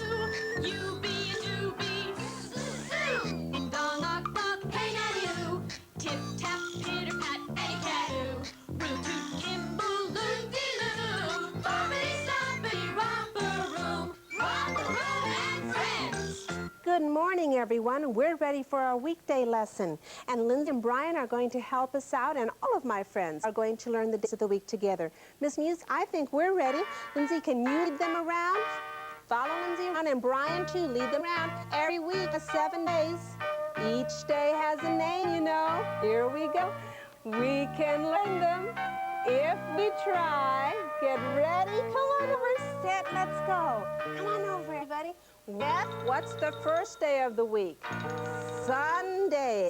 You be a do be soo. Ding dong knock knock hey natty oo. Tip tap pitter pat a cat Roo toot kimble loo dee loo. Boppity stoppity romper room. Romper room and friends. Good morning, everyone. We're ready for our weekday lesson. And Lindsay and Brian are going to help us out, and all of my friends are going to learn the days of the week together. Miss Muse, I think we're ready. Lindsay, can you lead them around? Follow Lindsay around, and Brian, too. Lead them around. Every week, 7 days. Each day has a name, you know. Here we go. We can learn them if we try. Get ready. Come on over. Set. Let's go. Come on over, everybody. Beth, what's the first day of the week? Sunday.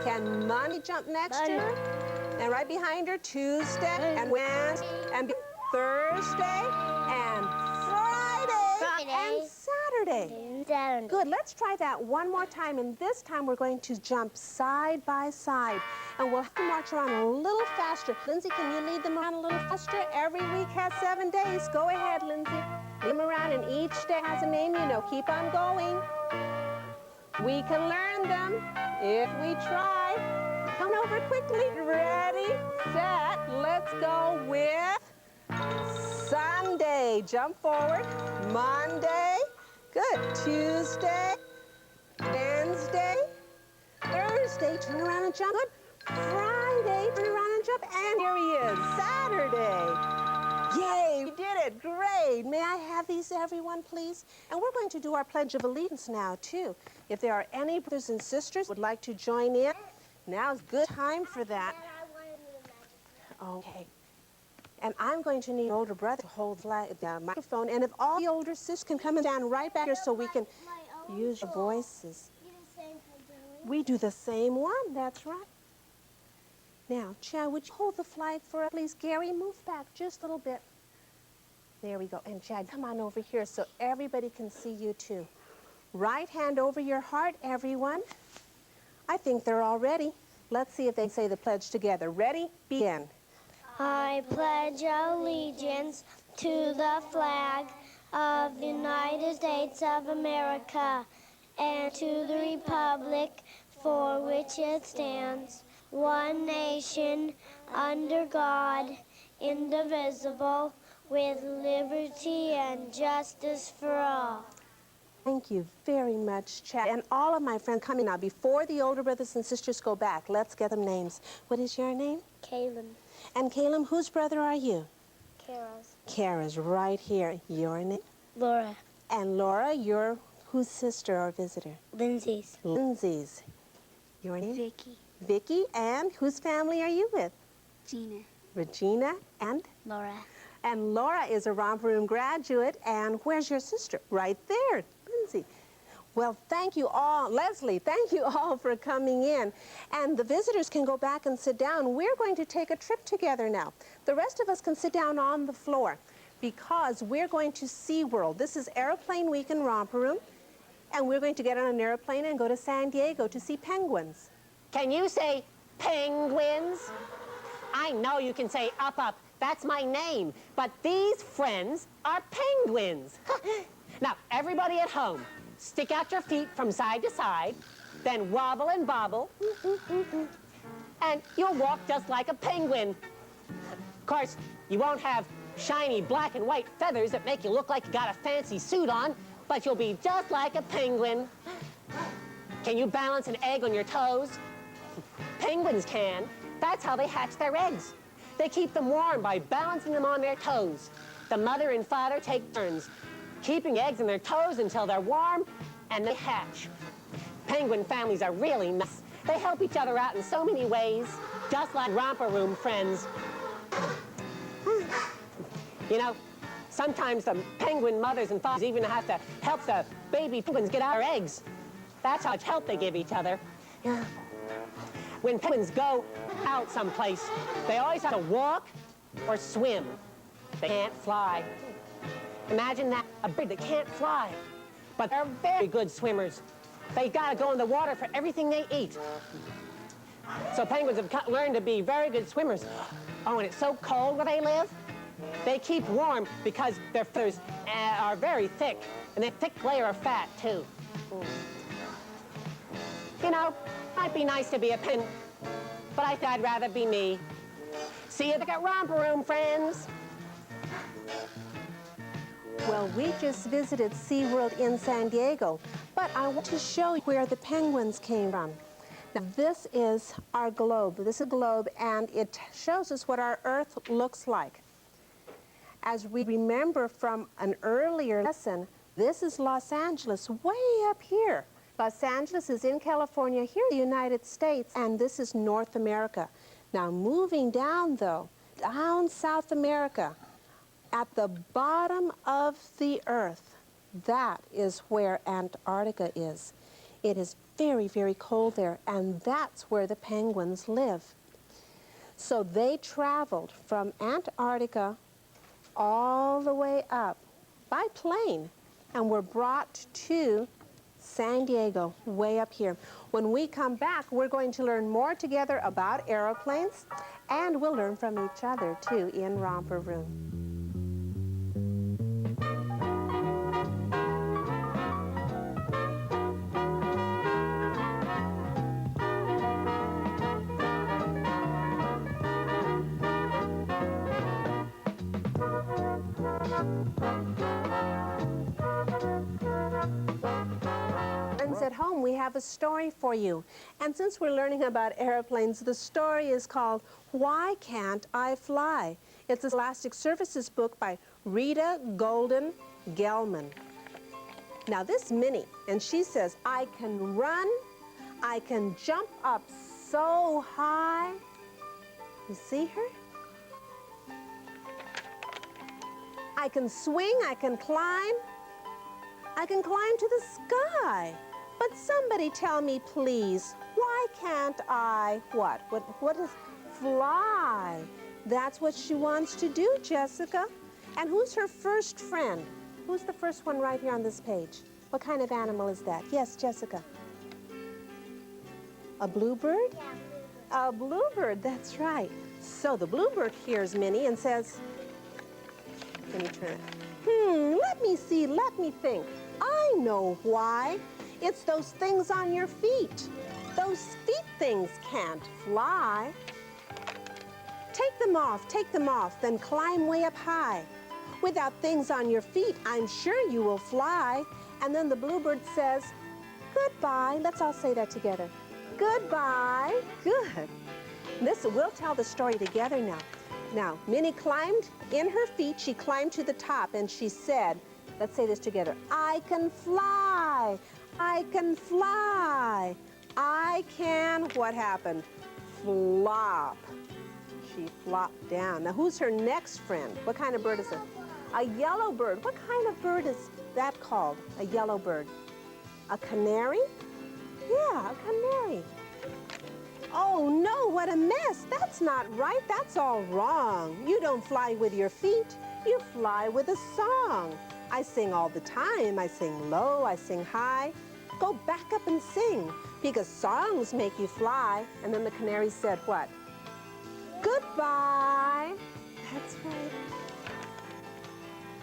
Can Monday jump next to her? And right behind her, Tuesday and Wednesday and Thursday and Friday and Saturday. Good, let's try that one more time, and this time we're going to jump side by side. And we'll have to march around a little faster. Lindsay, can you lead them around a little faster? Every week has 7 days. Go ahead, Lindsay. Lead them around, and each day has a name, you know. Keep on going. We can learn them if we try. Come over quickly. Ready, set, let's go with Sunday. Jump forward. Monday. Good. Tuesday. Wednesday. Thursday. Turn around and jump. Good. Friday. Turn around and jump. And here he is. Saturday. Yay, you did it. Great. May I have these, everyone, please? And we're going to do our Pledge of Allegiance now, too. If there are any brothers and sisters who would like to join in, now's a good time for that. Okay. And I'm going to need an older brother to hold the microphone. And if all the older sisters can come and stand right back here so we can use your voices. We do the same one. That's right. Now, Chad, would you hold the flag for us, please? Gary, move back just a little bit. There we go. And Chad, come on over here so everybody can see you too. Right hand over your heart, everyone. I think they're all ready. Let's see if they say the pledge together. Ready? Begin. I pledge allegiance to the flag of the United States of America and to the republic for which it stands, one nation, under God, indivisible, with liberty and justice for all. Thank you very much, Chad. And all of my friends coming now. Before the older brothers and sisters go back, let's get them names. What is your name? Caleb. And Caleb, whose brother are you? Kara's. Kara's right here. Your name? Laura. And Laura, you're whose sister or visitor? Lindsay's. Lindsay's. Your name? Vicky. Vicky. And whose family are you with? Gina. Regina and? Laura. And Laura is a Romper Room graduate. And where's your sister? Right there, Lindsay. Well, thank you all. Leslie, thank you all for coming in. And the visitors can go back and sit down. We're going to take a trip together now. The rest of us can sit down on the floor because we're going to SeaWorld. This is Airplane Week in Romper Room. And we're going to get on an airplane and go to San Diego to see penguins. Can you say penguins? I know you can say up, up. That's my name. But these friends are penguins. Now, everybody at home, stick out your feet from side to side, then wobble and bobble, and you'll walk just like a penguin. Of course, you won't have shiny black and white feathers that make you look like you got a fancy suit on, but you'll be just like a penguin. Can you balance an egg on your toes? Penguins can. That's how they hatch their eggs. They keep them warm by balancing them on their toes. The mother and father take turns, keeping eggs on their toes until they're warm and they hatch. Penguin families are really nice. They help each other out in so many ways, just like Romper Room friends. You know, sometimes the penguin mothers and fathers even have to help the baby penguins get out their eggs. That's how much help they give each other. Yeah. When penguins go out someplace, they always have to walk or swim. They can't fly. Imagine that, a bird that can't fly, but they're very good swimmers. They gotta go in the water for everything they eat. So penguins have learned to be very good swimmers. Oh, and it's so cold where they live. They keep warm because their feathers are very thick, and they're thick layer of fat, too. You know, might be nice to be a penguin, but I think I'd rather be me. See you back at Romper Room, friends. Well, we just visited SeaWorld in San Diego, but I want to show you where the penguins came from. Now, this is our globe. This is a globe, and it shows us what our Earth looks like. As we remember from an earlier lesson, this is Los Angeles, way up here. Los Angeles is in California, here in the United States, and this is North America. Now, moving down, though, down South America, at the bottom of the Earth, that is where Antarctica is. It is very, very cold there, and that's where the penguins live. So they traveled from Antarctica all the way up by plane and were brought to San Diego, way up here. When we come back, we're going to learn more together about aeroplanes, and we'll learn from each other, too, in Romper Room. At home, we have a story for you. And since we're learning about airplanes, the story is called Why Can't I Fly? It's a Scholastic Services book by Rita Golden Gelman. Now this Minnie, and she says, I can run, I can jump up so high. You see her? I can swing, I can climb to the sky. But somebody tell me, please, why can't I, what is fly? That's what she wants to do, Jessica. And who's her first friend? Who's the first one right here on this page? What kind of animal is that? Yes, Jessica. A bluebird? Yeah, a bluebird, that's right. So the bluebird hears Minnie and says, let me turn it. Let me see, let me think. I know why. It's those things on your feet. Those feet things can't fly. Take them off, then climb way up high. Without things on your feet, I'm sure you will fly. And then the bluebird says, goodbye. Let's all say that together. Goodbye. Good. We'll tell the story together now. Now, Minnie climbed in her feet. She climbed to the top and she said, let's say this together. I can fly. I can fly. I can, what happened? Flop. She flopped down. Now, who's her next friend? What kind of bird is it? A yellow bird. What kind of bird is that called? A yellow bird. A canary? Yeah, a canary. Oh no, what a mess. That's not right. That's all wrong. You don't fly with your feet. You fly with a song. I sing all the time. I sing low, I sing high. Go back up and sing, because songs make you fly. And then the canary said what? Goodbye. That's right.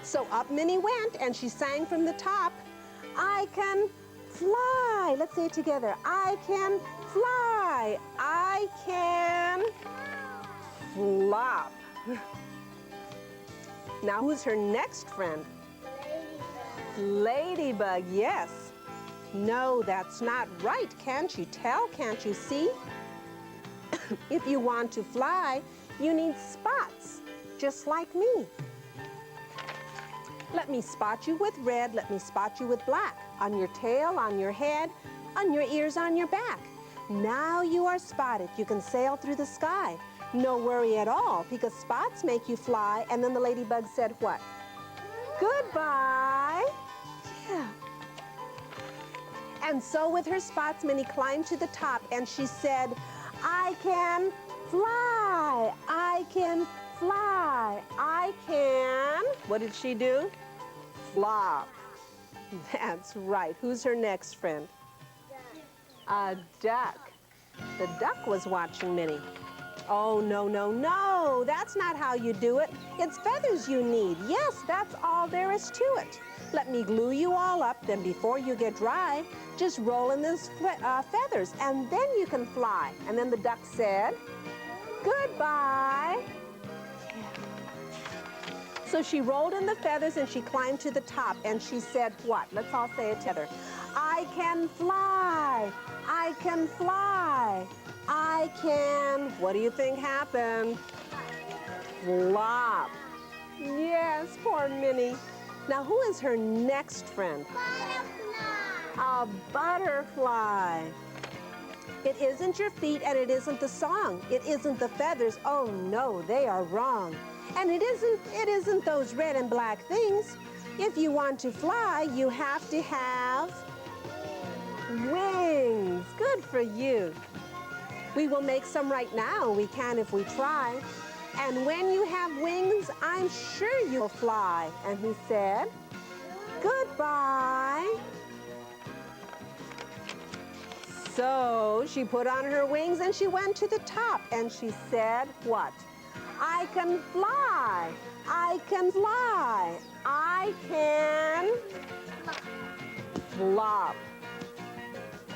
So up Minnie went, and she sang from the top, I can fly. Let's say it together. I can fly. I can flop. Now, who's her next friend? Ladybug, yes. No, that's not right. Can't you tell? Can't you see? If you want to fly, you need spots, just like me. Let me spot you with red, let me spot you with black. On your tail, on your head, on your ears, on your back. Now you are spotted. You can sail through the sky. No worry at all, because spots make you fly. And then the ladybug said what? Goodbye. Yeah. And so with her spots, Minnie climbed to the top and she said, I can fly. I can fly. I can. What did she do? Flop. That's right. Who's her next friend? A duck. The duck was watching Minnie. Oh, no, no, no. That's not how you do it. It's feathers you need. Yes, that's all there is to it. Let me glue you all up, then before you get dry, just roll in those feathers, and then you can fly. And then the duck said, goodbye. So she rolled in the feathers and she climbed to the top and she said what? Let's all say it together. I can fly. I can fly. I can, what do you think happened? Flop. Yes, poor Minnie. Now, who is her next friend? Butterfly. A butterfly. It isn't your feet and it isn't the song. It isn't the feathers. Oh no, they are wrong. And it isn't those red and black things. If you want to fly, you have to have wings. Good for you. We will make some right now. We can if we try. And when you have wings, I'm sure you'll fly. And he said, goodbye. So she put on her wings and she went to the top and she said, what? I can fly. I can fly. I can flop.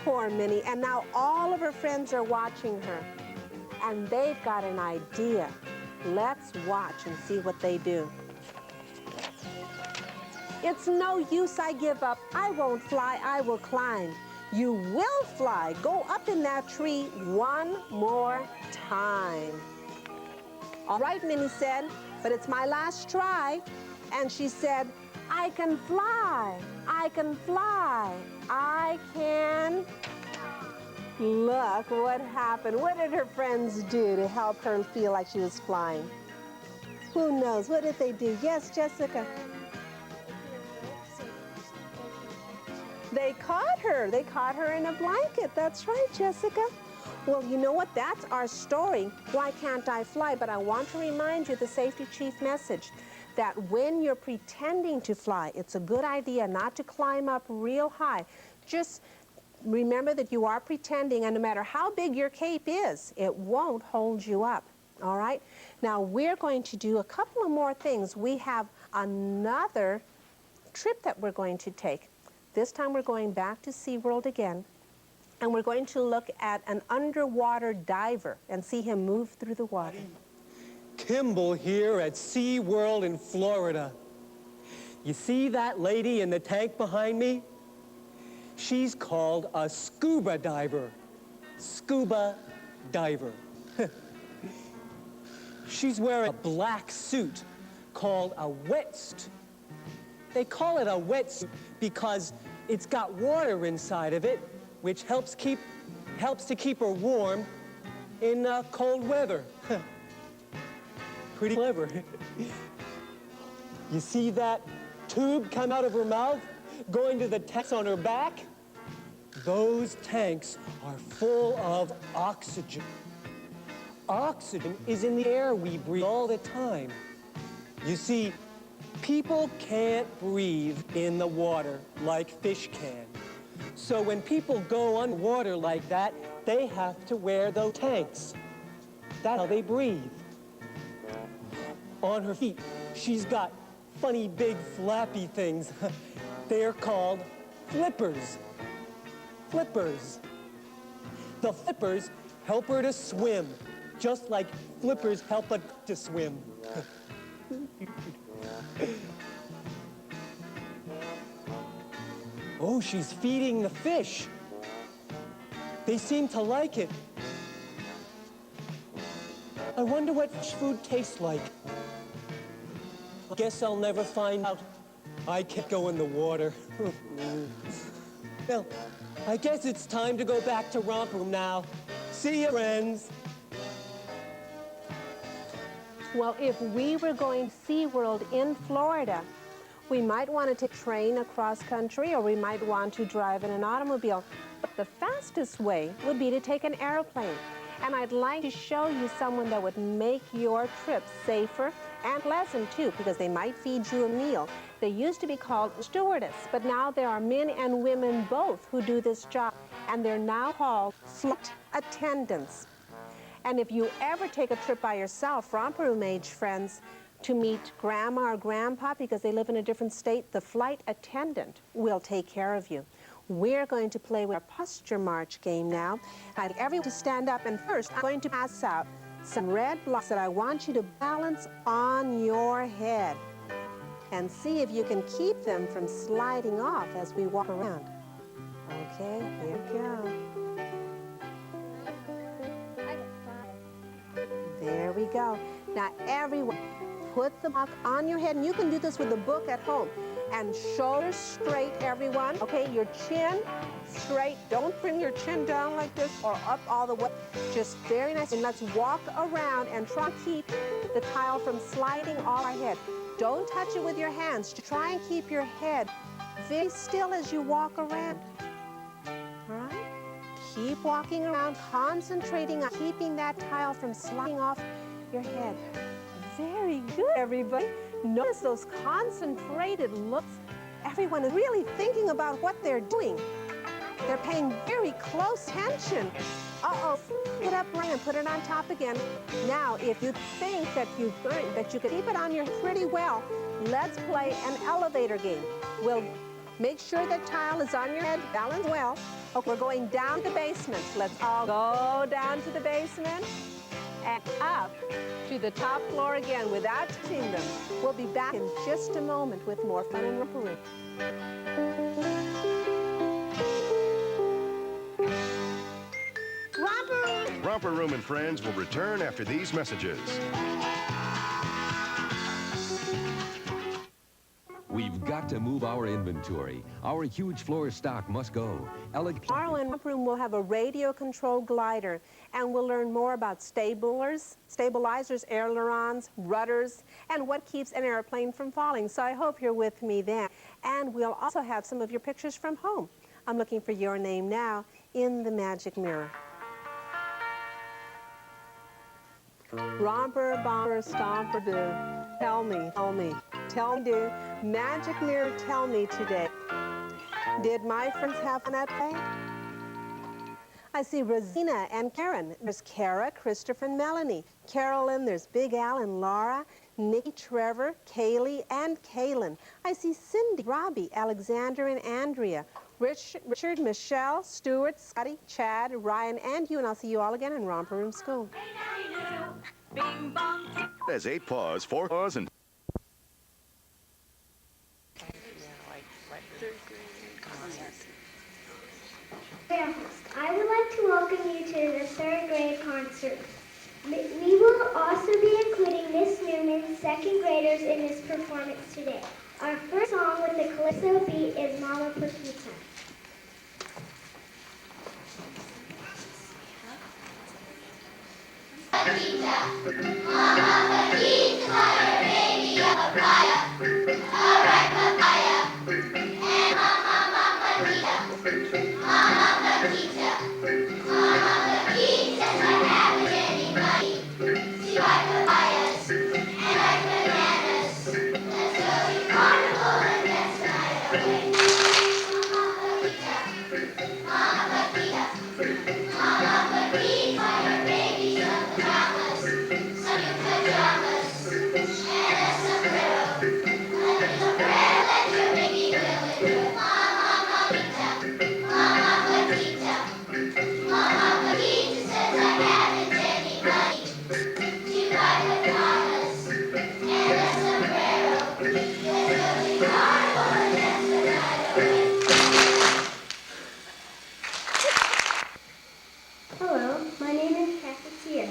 Poor Minnie. And now all of her friends are watching her. And they've got an idea. Let's watch and see what they do. It's no use, I give up. I won't fly, I will climb. You will fly. Go up in that tree one more time. All right, Minnie said, but it's my last try. And she said, I can fly. I can fly. I can. Look what happened. What did her friends do to help her feel like she was flying? Who knows? What did they do? Yes, Jessica. They caught her. They caught her in a blanket. That's right, Jessica. Well, you know what? That's our story. Why can't I fly? But I want to remind you the Safety Chief message that when you're pretending to fly, it's a good idea not to climb up real high. Just remember that you are pretending, and no matter how big your cape is, it won't hold you up, all right? Now, we're going to do a couple of more things. We have another trip that we're going to take. This time we're going back to SeaWorld again, And we're going to look at an underwater diver and see him move through the water. Kimball here at SeaWorld in Florida. You see that lady in the tank behind me? She's called a scuba diver. Scuba diver. She's wearing a black suit called a wetsuit. They call it a wetsuit because it's got water inside of it, which helps to keep her warm in cold weather. Pretty clever. You see that tube come out of her mouth, going to the tanks on her back? Those tanks are full of oxygen. Oxygen is in the air we breathe all the time. You see, people can't breathe in the water like fish can. So when people go underwater like that, they have to wear those tanks. That's how they breathe. On her feet, she's got funny big flappy things. They're called flippers. Flippers. The flippers help her to swim, just like flippers help a to swim. Oh, she's feeding the fish. They seem to like it. I wonder what fish food tastes like. I guess I'll never find out. I can't go in the water. Well, I guess it's time to go back to Romper Room now. See you, friends. Well, if we were going to SeaWorld in Florida, we might want to take a train across country, or we might want to drive in an automobile. But the fastest way would be to take an airplane. And I'd like to show you someone that would make your trip safer and pleasant too, because they might feed you a meal. They used to be called stewardess, but now there are men and women both who do this job, and they're now called flight attendants. And if you ever take a trip by yourself, Romper Room age friends, to meet grandma or grandpa because they live in a different state, the flight attendant will take care of you. We're going to play with our posture march game now. I'd like everyone to stand up, and first I'm going to pass out some red blocks that I want you to balance on your head and see if you can keep them from sliding off as we walk around. Okay, here we go. There we go. Now everyone, put the block on your head, and you can do this with a book at home. And shoulders straight, everyone. Okay, your chin straight. Don't bring your chin down like this or up all the way. Just very nice. And let's walk around and try to keep the tile from sliding off our head. Don't touch it with your hands. Try and keep your head very still as you walk around. All right? Keep walking around, concentrating on keeping that tile from sliding off your head. Very good, everybody. Notice those concentrated looks. Everyone is really thinking about what they're doing. They're paying very close attention. Uh-oh, put up right and put it on top again. Now, if you think that you can keep it on your head pretty well, let's play an elevator game. We'll make sure that tile is on your head, balance well. Okay, we're going down to the basement. Let's all go down to the basement and up to the top floor again without touching them. We'll be back in just a moment with more fun in Romper Room. Romper Room and Friends will return after these messages. We've got to move our inventory. Our huge floor stock must go. Tomorrow in Romper Room, we'll have a radio-controlled glider, and we'll learn more about stabilizers, ailerons, rudders, and what keeps an airplane from falling. So I hope you're with me then. And we'll also have some of your pictures from home. I'm looking for your name now in the magic mirror. Romper, bomber, stomper, do. Tell me, do. Magic mirror, tell me today. Did my friends have fun that day? I see Rosina and Karen. There's Kara, Christopher, and Melanie. Carolyn, there's Big Al and Laura, Nikki, Trevor, Kaylee, and Kaylin. I see Cindy, Robbie, Alexander, and Andrea. Richard, Michelle, Stuart, Scotty, Chad, Ryan, and you, and I'll see you all again in Romper Room School. Bing bong. As 8 paws, 4 paws, and I would like to welcome you to the third grade concert. We will also be including Miss Newman's second graders in this performance today. Our first song with the calypso beat is Mama Paquita. Hello, my name is Cassia.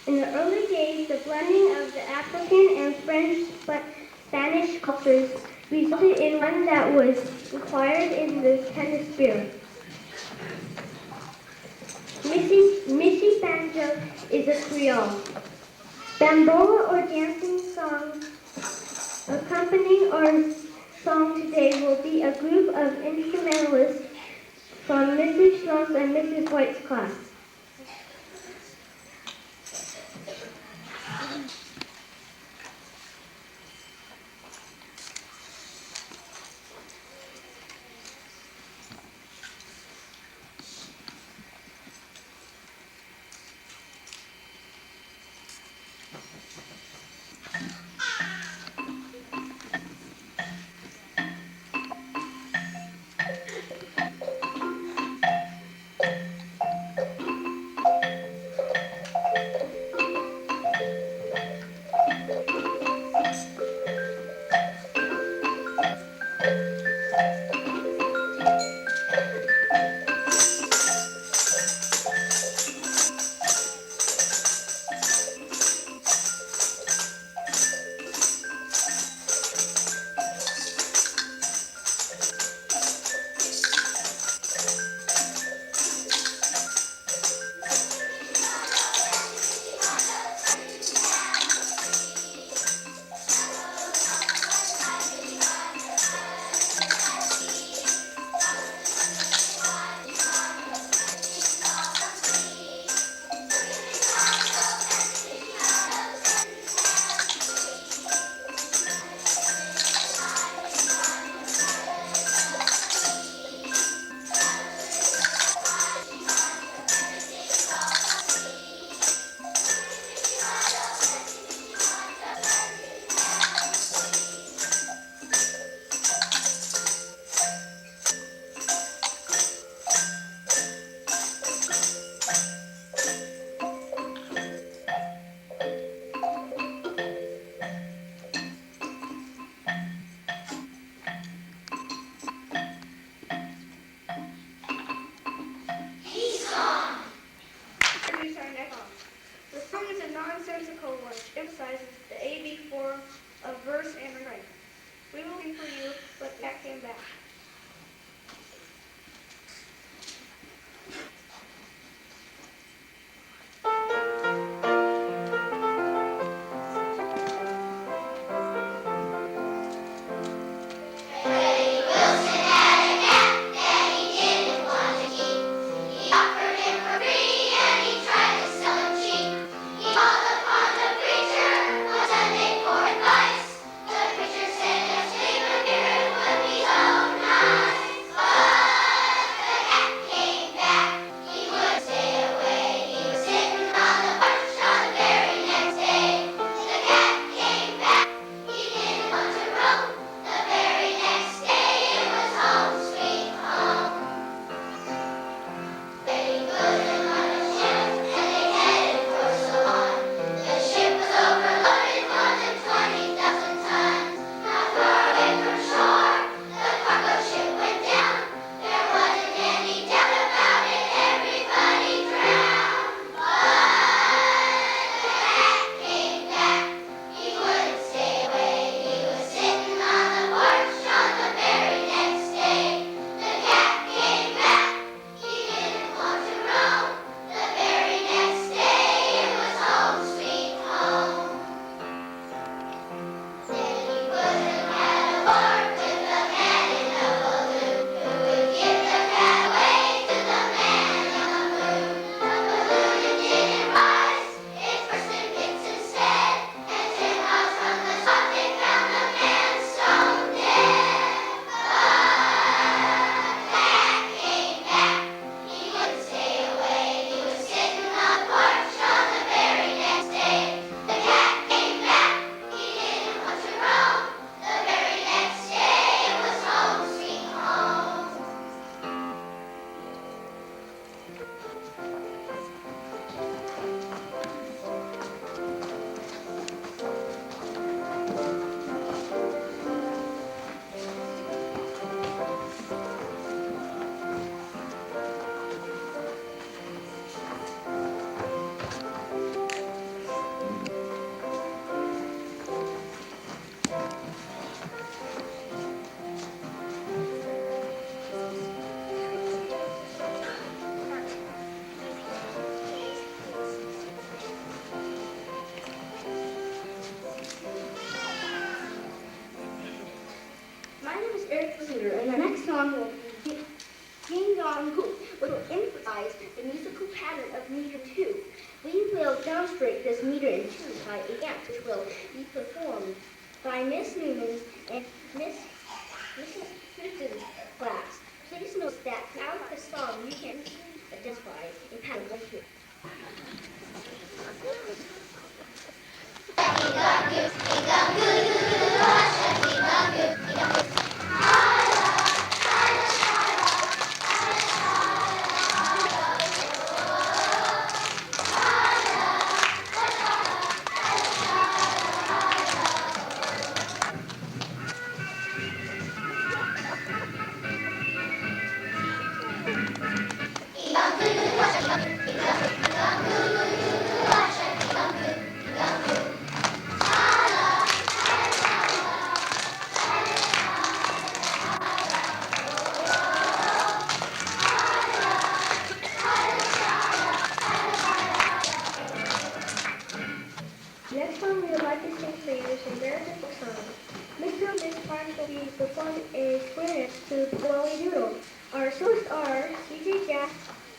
In the early days, the blending of the African and French Spanish cultures resulted in one that was required in the tennis spirit. Missy Banjo is a Creole. Bambola or dancing song accompanying our song today will be a group of instrumentalists from Mrs. Schlump's and Mrs. White's class. The song is a nonsensical one which emphasizes the A-B form of verse and refrain. We will sing for you, but that came back. The preacher said, "Yes, neighbor, here it would be so My name is Eric Linder, and the next song will be Ding Dong Hoo, which will emphasize the musical pattern of meter 2. We will demonstrate this meter in 2 by a dance which will be performed by Miss Newman's and Mrs. Houston's class. Please note that throughout the song you can identify a pattern of two. Next song we would like to sing for you is a very difficult song. Mr. and Miss Park will be performing a square dance to Wally Doodle. Our soloists are CJ Jack,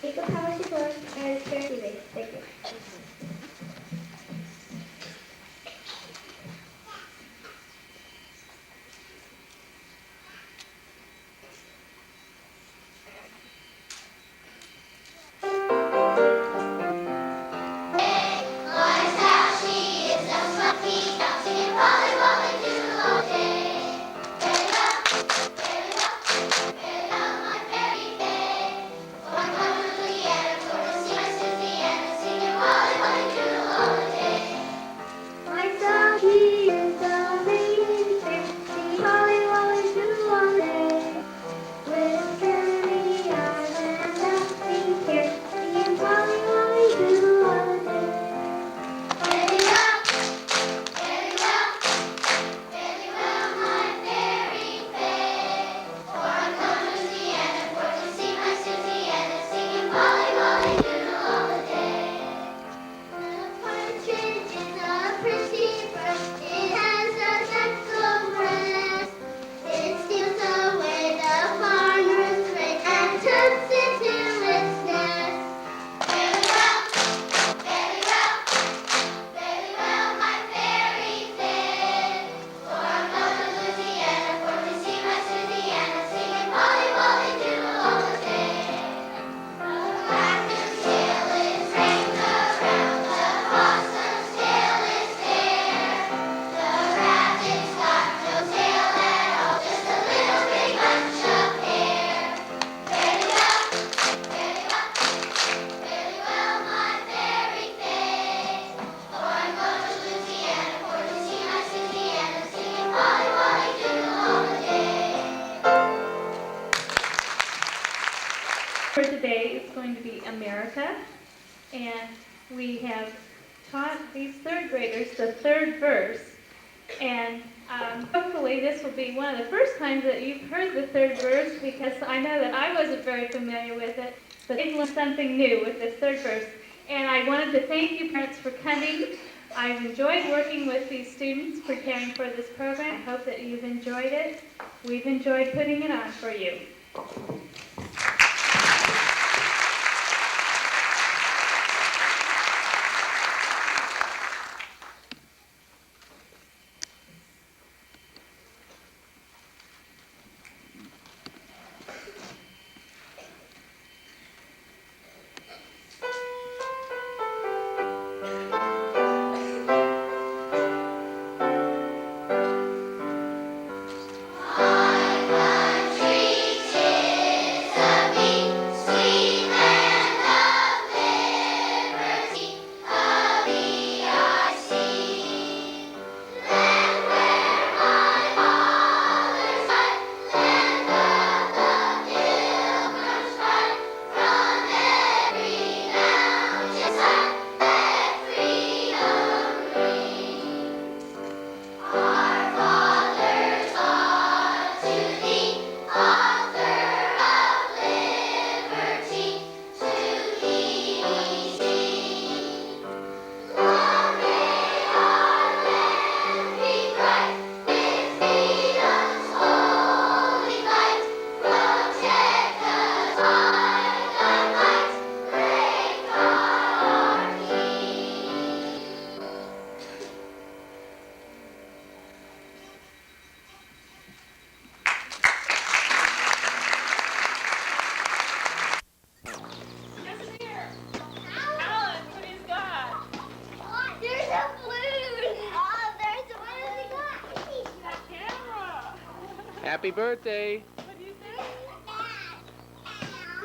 Jacob Palace Plus, and Sarah Stevens. Thank you. For today, it's going to be America, and we have taught these third graders the third verse, and hopefully this will be one of the first times that you've heard the third verse, because I know that I wasn't very familiar with it, but they've learned something new with this third verse. And I wanted to thank you parents for coming. I've enjoyed working with these students preparing for this program. I hope that you've enjoyed it. We've enjoyed putting it on for you. Our country is a Happy birthday. What do you think?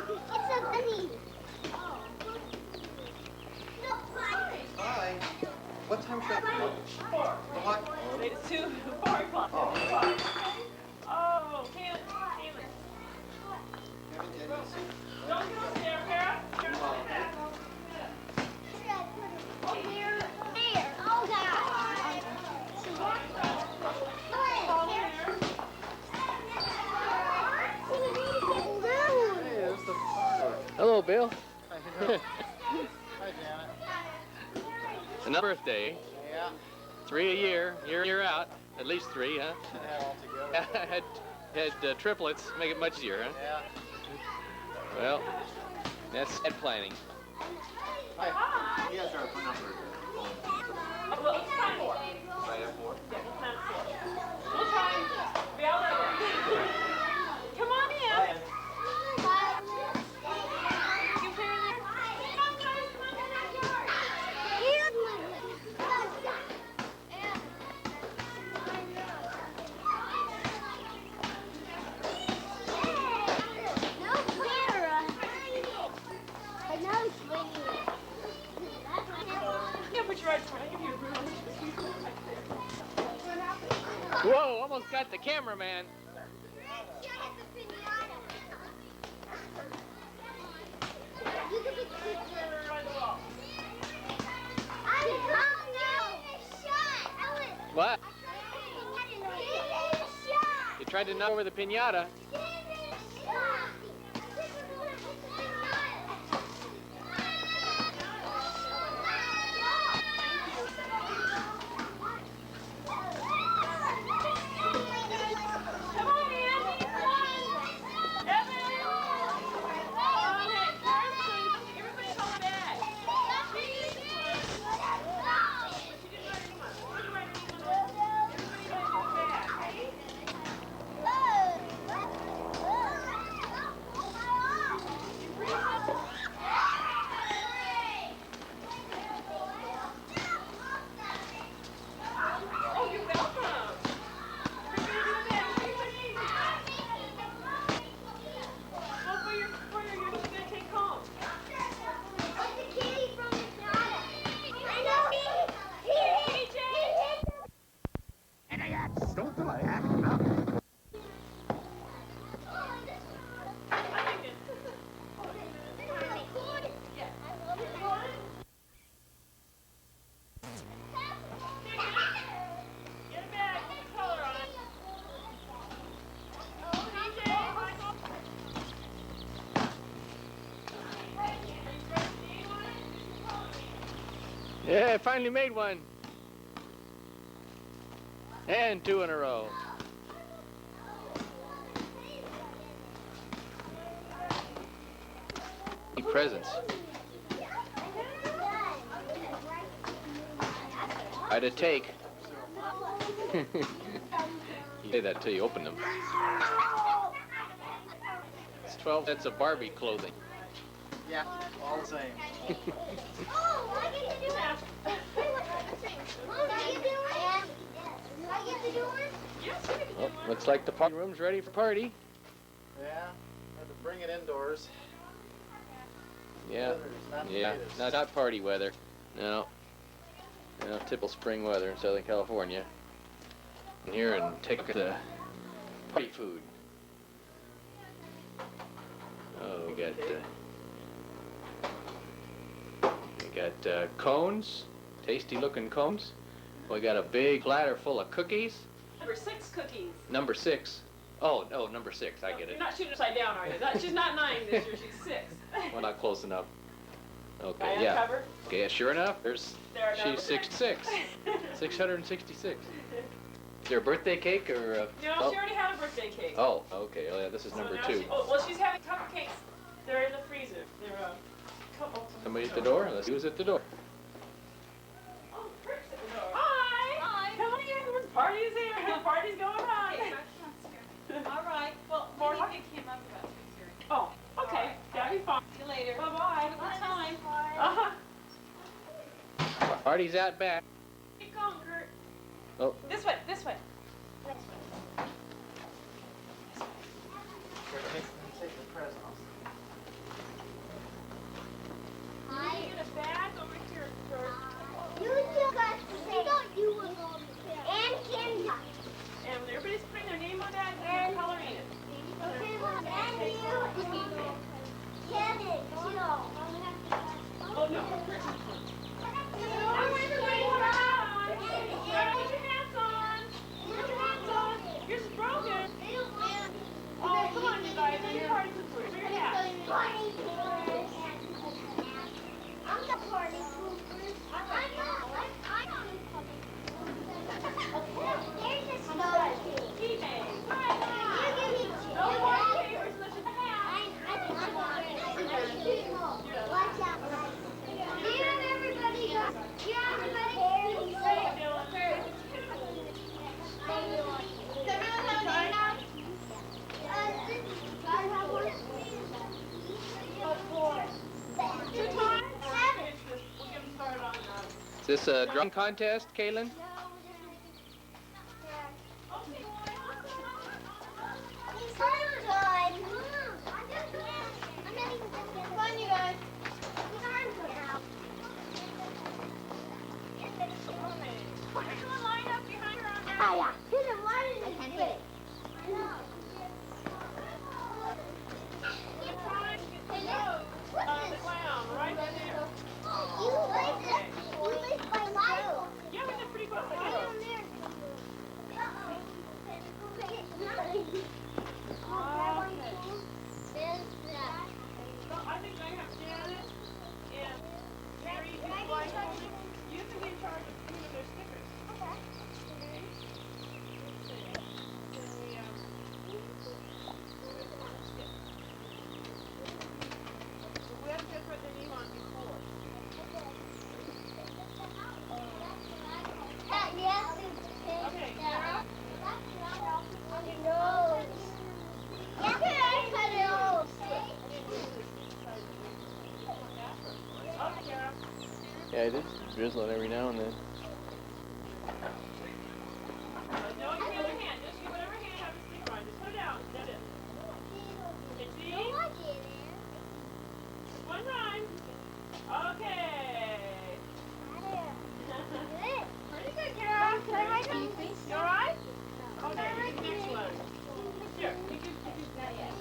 It's a bunny. Hi. What time should I come up? 4. What? It's 2, 4 o'clock. Oh. Oh, can't. Don't get on there, Kara. There. Oh, God. Hey, there's the car. Hello, Bill. Hi, Janet. Another birthday. Yeah. 3 a year, year out. At least 3, huh? Yeah, altogether. had triplets. Make it much easier, huh? Yeah. Well, that's head planning. Hi. You guys are phone number. Well, it's time 4. Right at 4. Yeah, it's time 4. We'll try. Be all over. Come on in. You clear in there? Yeah, put your right foot. I'll give you a room. Whoa, almost got the cameraman. What? You tried to knock over the piñata. Yeah, I finally made one. And 2 in a row. Presents. I'd a take. You say that till you open them. It's 12 sets of Barbie clothing. Yeah, all the same. Well, looks like the party room's ready for party. Yeah, had to bring it indoors. Yeah, yeah, not party weather. No, typical spring weather in Southern California. And here and take the party food. Oh, we got cones, tasty-looking cones. We got a big platter full of cookies. Number 6 cookies. Number 6. Oh, no, number 6. I get it. You're not shooting upside down, are you? She's not 9 this year. She's 6. Well, not close enough. Okay, Diana yeah. cover? Okay, sure enough. She's number 66. 666. Is there a birthday cake or? No, oh. she already had a birthday cake. Oh, okay. Oh, yeah, this is number now 2. Well, she's having cupcakes. They're in the freezer. They're Somebody at the door? Let's see who's at the door. Oh, Rick's at the door. Hi. Hi. Come on in. The party's here. The party's going on. All right. Well, More we need to pick him up about 6:30. Oh, okay. That'll be fine. See you later. Bye-bye. Have a good time. Uh-huh. Party's out back. Keep going, Kurt. Oh. This way. This way. Is this a drawing contest, Kaylin? Yeah, it is drizzling every now and then. No, use the other hand. Just use whatever hand have a sticker on. Just put it out. That's it. Okay, see? One time. Okay. Pretty good, Carol. You all right? Okay, next one. Here, you can that yet.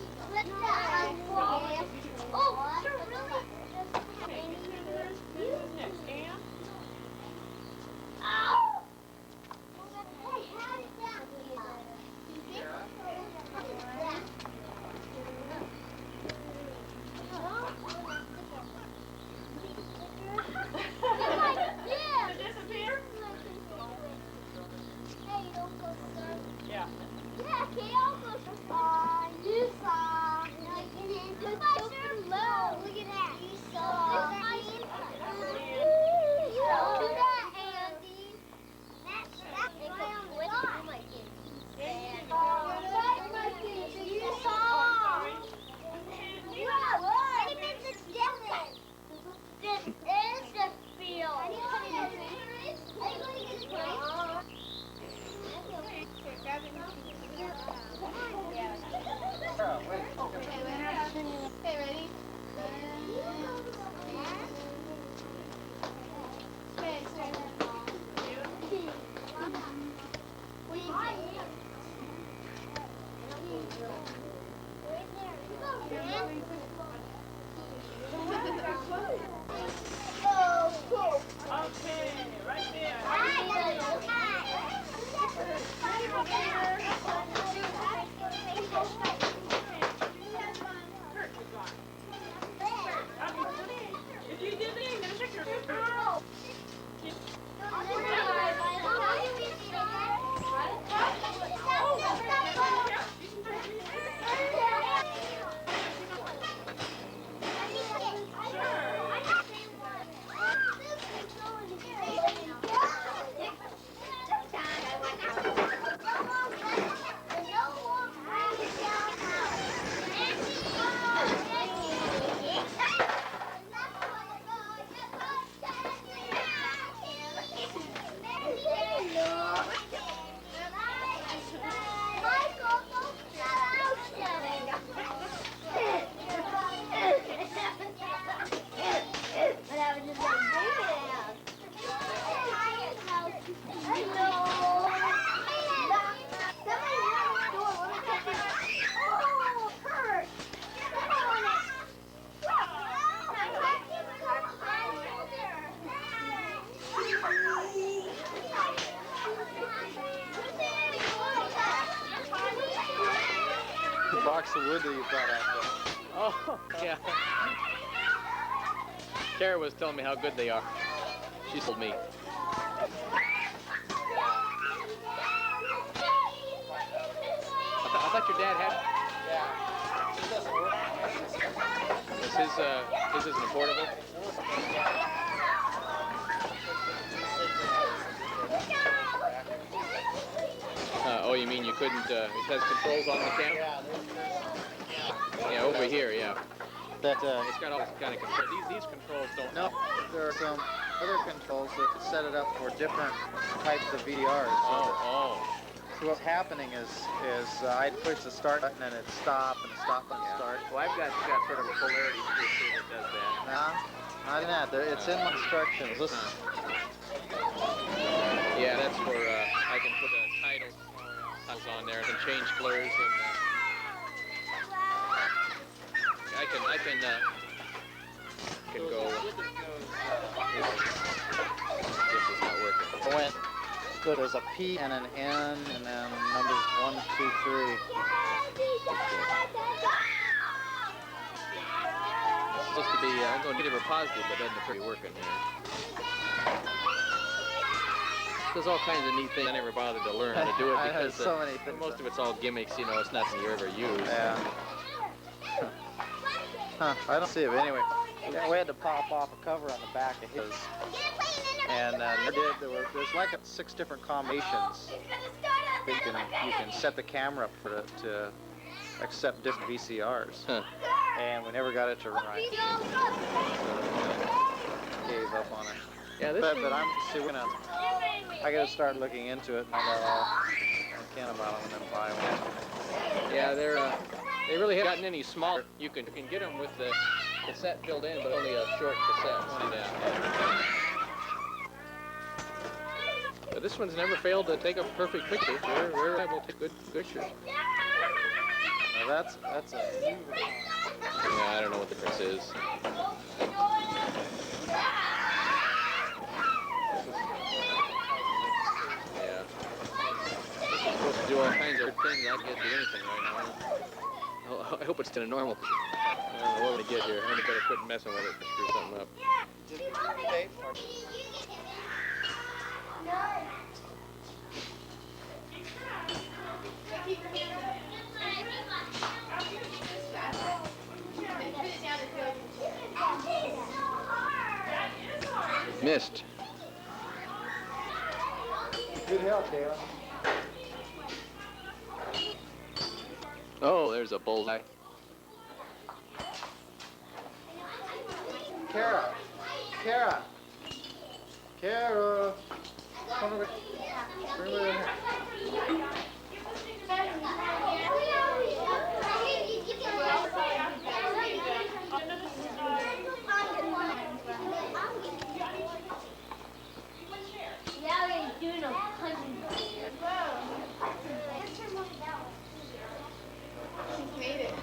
Oh, sure, really? Okay, this is next. And? The box of wood that you brought out there. Oh, yeah. Kara was telling me how good they are. She told me. I thought your dad had. Yeah. It doesn't work. His isn't affordable. Oh, you mean you couldn't? It has controls on the camera. Yeah, over here, yeah. That It's got all this kind of control. These controls don't. no, there are some other controls that set it up for different types of VDRs. Oh. So what's happening is I'd push the start button and it'd stop and stop and start. Well, I've got sort of a polarity switch here that does that. No, not in that. It's in my instructions. Listen. Yeah, that's for I can put a title on there. I can change blurs and I can go. This is not working. I went good as a P and an N and then numbers 1, 2, 3. It's supposed to be I'm going negative or positive, but doesn't appear to be working here. There's all kinds of neat things. I never bothered to learn how to do it because so many things. most of it's all gimmicks. You know, it's nothing you ever use. Yeah. Huh, I don't see it, but anyway. We had to pop off a cover on the back of his. And there's like 6 different combinations. You can set the camera up for to accept different VCRs. Huh. And we never got it to run right. Gave up on it. Yeah, this But I gotta start looking into it and find out all I can about them and then buy one. Yeah, they really haven't gotten any smaller. You can get them with the cassette filled in, but only a short cassette. But this one's never failed to take a perfect picture. We're able to take good pictures. Now that's a huge. Yeah, I don't know what the difference is. Yeah. This is supposed to do all kinds of things. I can't do anything right now. I hope it's in a normal. I don't know what to get here. I better quit messing with it and screw something up. Missed. Good help, Dale. Oh, there's a bullseye. Kara. Come over. Bring her in here. Made it.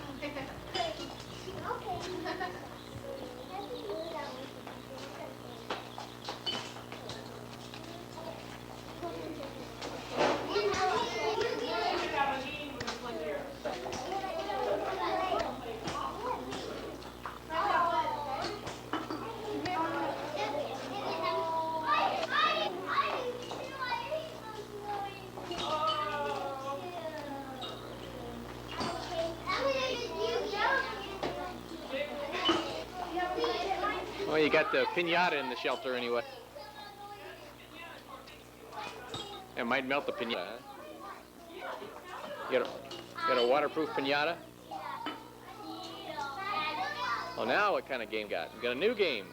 Well, you got the pinata in the shelter anyway. It might melt the pinata. Huh? You got a waterproof pinata? Well, now what kind of game got? You got a new game.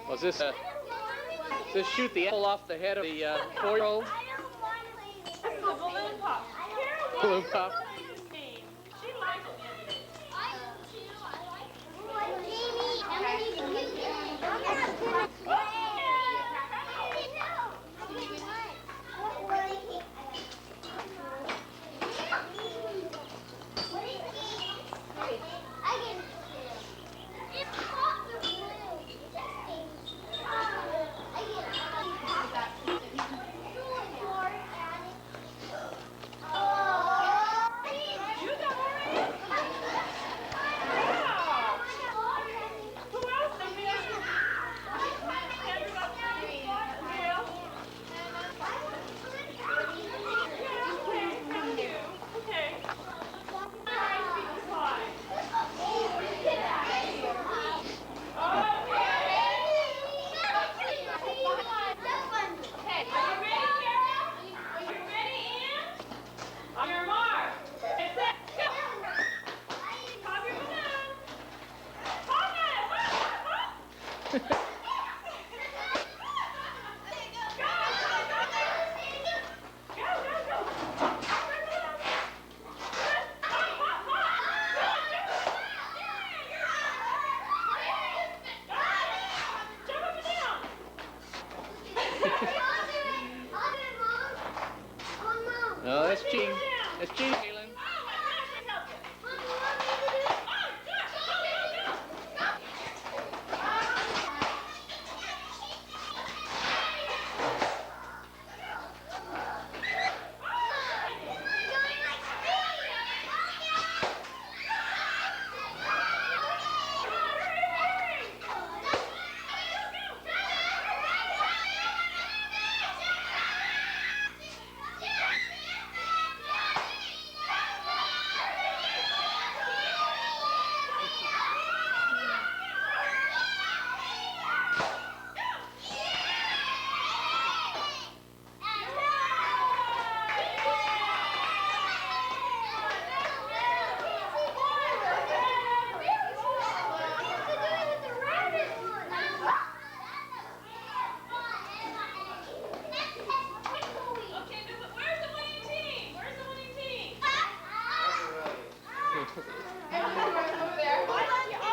Was this this shoot the apple off the head of the 4-year-old? This is a balloon pop. Balloon pop? She likes it. No, that's cheating. That's cheating, Kaylin.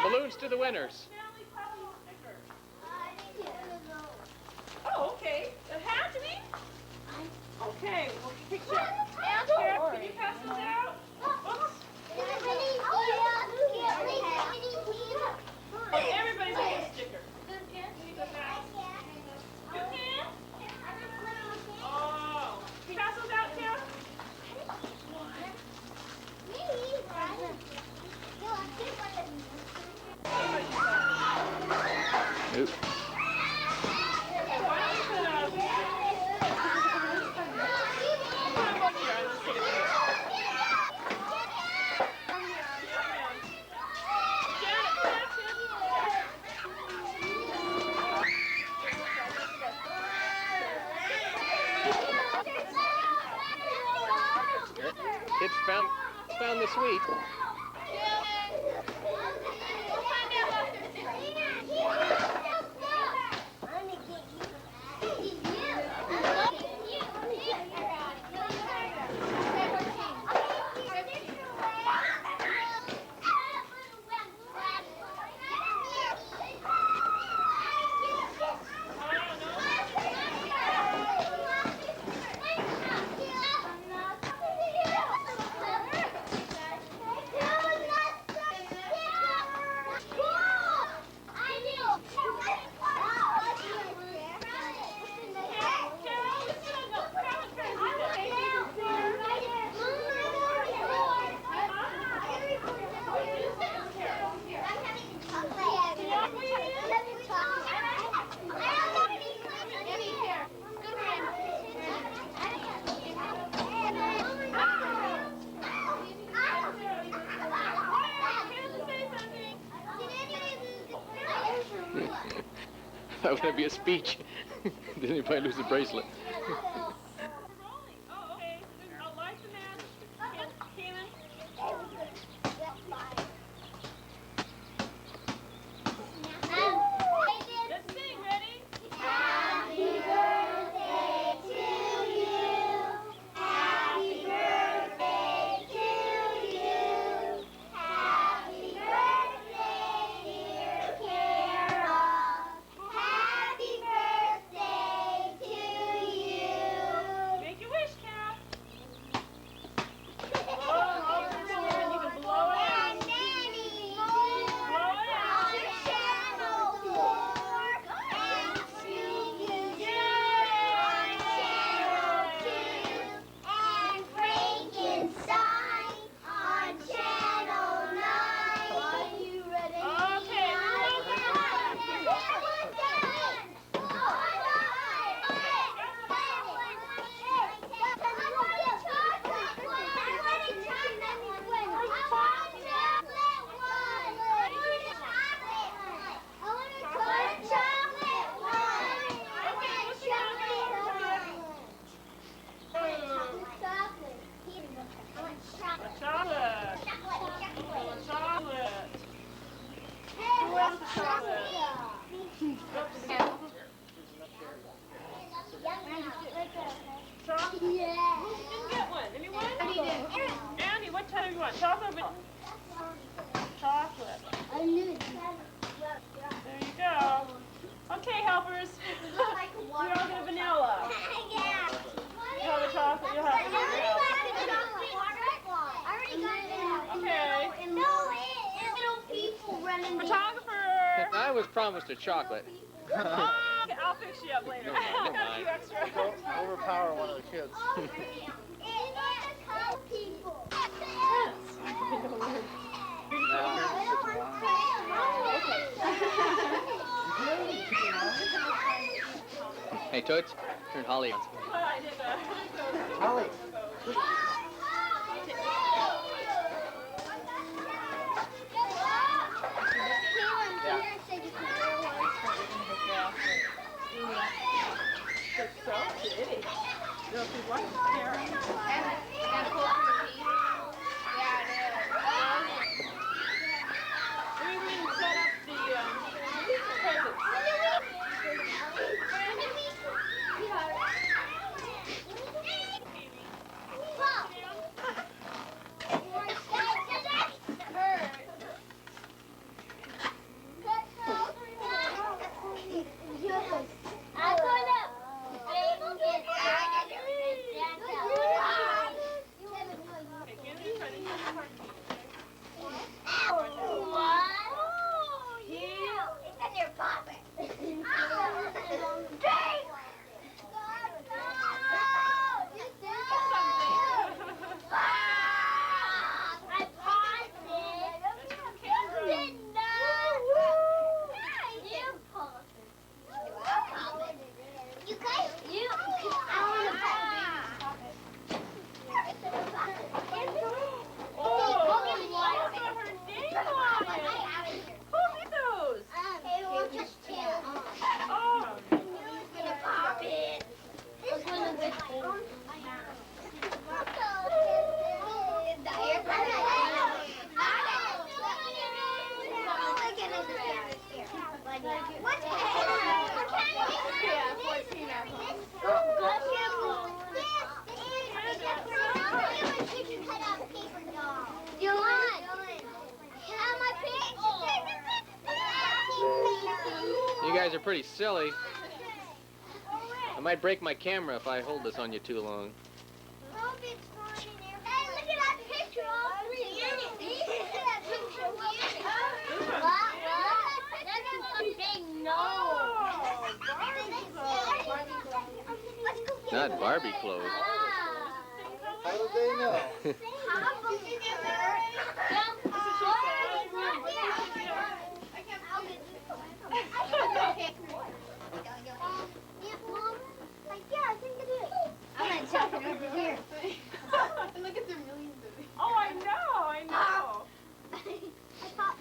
Balloons to the winners. Oh, okay. It has to be? Okay, well, picture. Here, can you pass those out? Oops. Everybody's getting a sticker. You can pass. You can? Oh. Can you pass those out, Tim? Nope. Kids found the sweet. That was going to be a speech. Did anybody lose a bracelet? Oh, okay. I'll light the match. Kaylin. Let's sing. Ready? Happy birthday to you. Happy birthday to you. Happy birthday, dear Carol. Happy birthday to you. Make your wish, Carol. Oh, you can blow it out. Blow it out. Channel 4 and Channel 2 and Frankenstein on Channel 9. Are you ready? Okay. Chocolate. Chocolate. Who wants the chocolate? Chocolate? Yeah. Who didn't get one? Anyone? Andy, what type do you want? Chocolate or chocolate? I knew it. There you go. Okay, helpers. You're all get vanilla. Yeah. You have the chocolate, you have the vanilla. I already got it. Okay. No, little people running. Photographer! I was promised a chocolate. Okay, I'll fix you up later. I got a few extra. Overpower one of the kids. Hey, Toots, turn Holly on. Holly. It's so pretty. You know, she's like Karen. We even set up the presents. You guys are pretty silly. I might break my camera if I hold this on you too long. Hey, look at that picture. All three in it. Look at that picture. That's a big nose. Not Barbie clothes. How do they know? Oh, I know.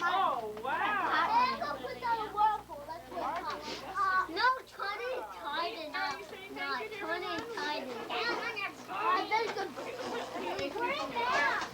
Oh, wow. No, Tony is tied enough. No, Tony is tied enough. Put it back.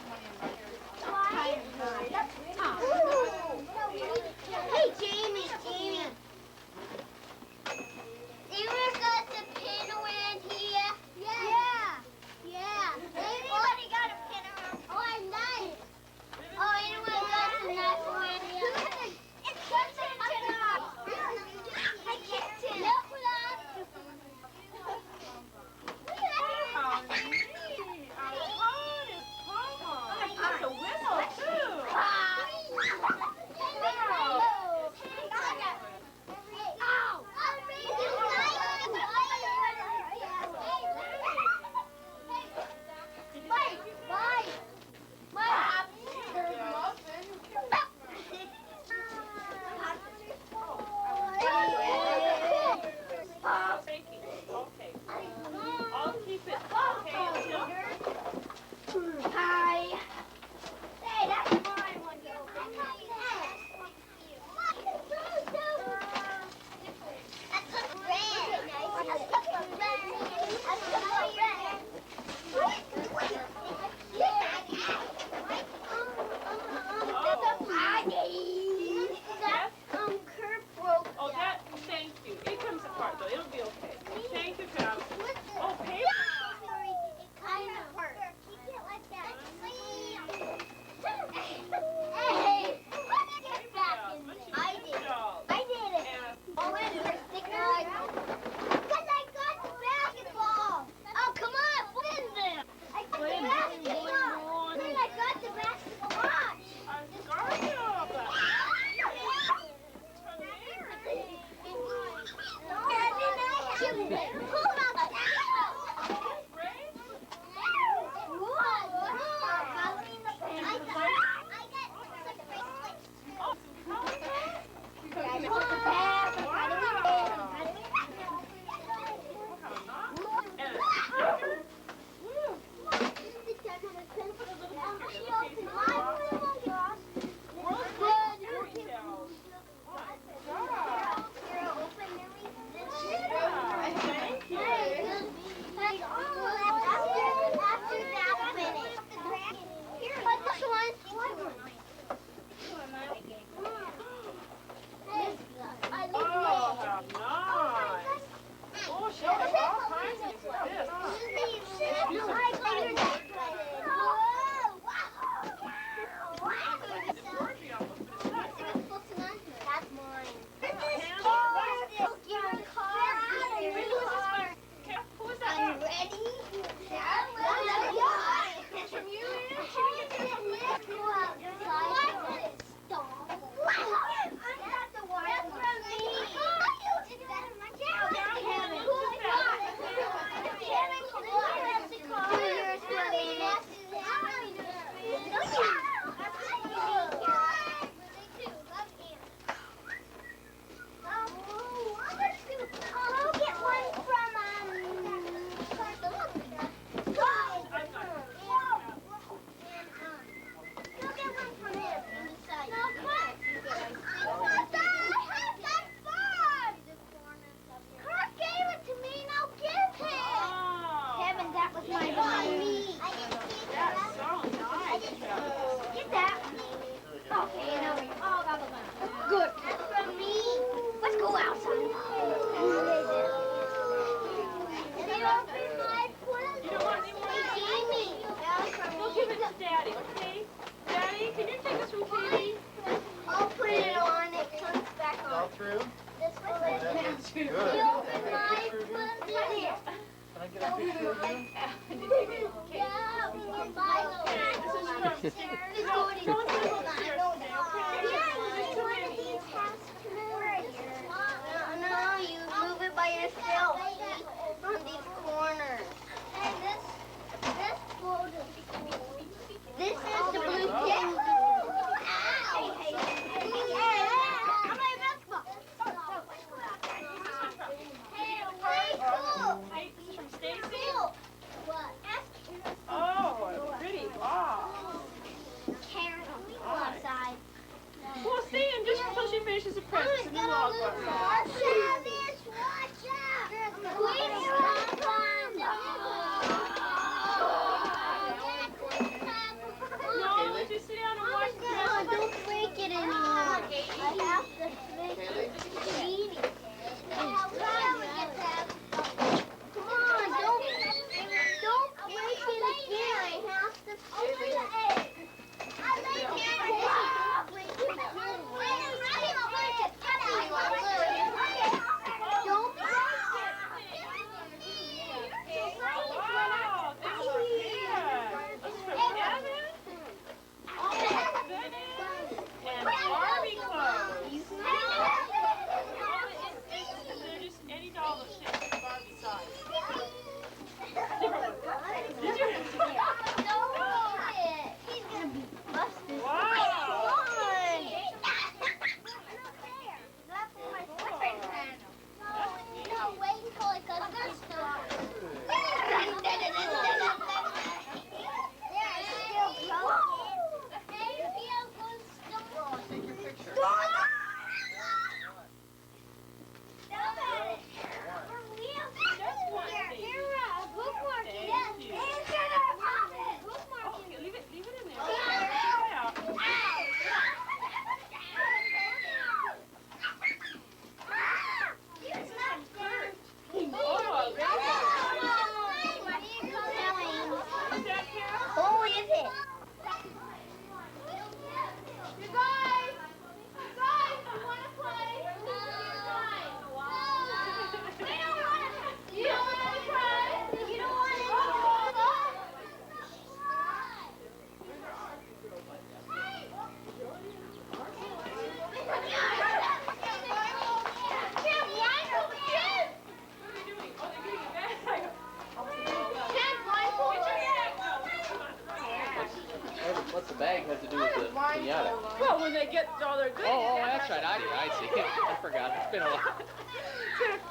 Well, when they get all their good. Oh, that's right. I see. I forgot. It's been a while.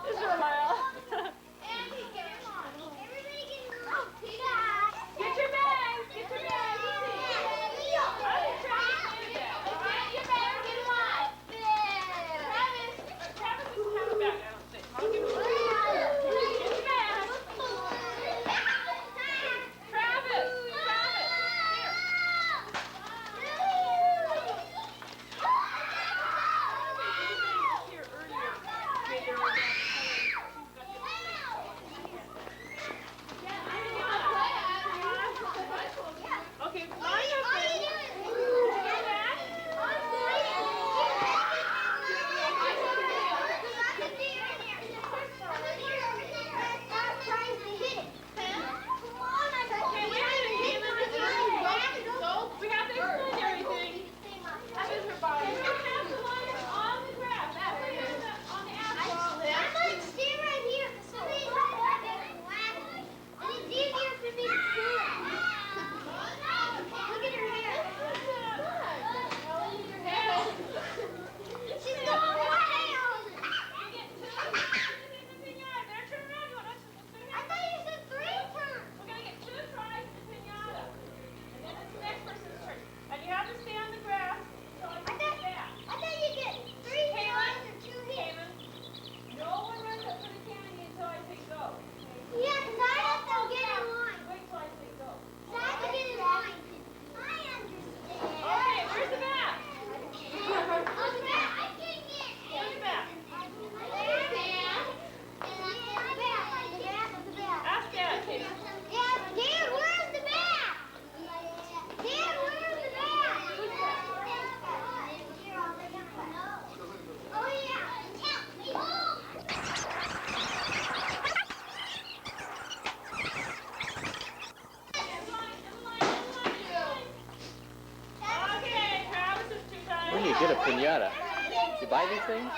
It's been a while. Get your bags. Get your bags. When do you get a piñata? You buy these things?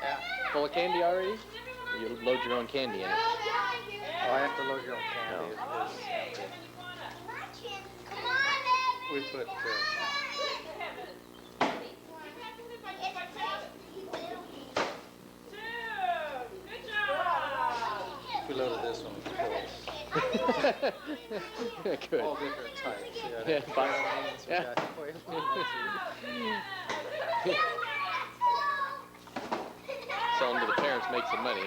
Yeah. Full of candy already? Or you load your own candy in it? Oh, I have to load your own candy. We put. We loaded this one with pills. Good. All different types. Yeah, fine. Yeah. Sell them to the parents, make some money.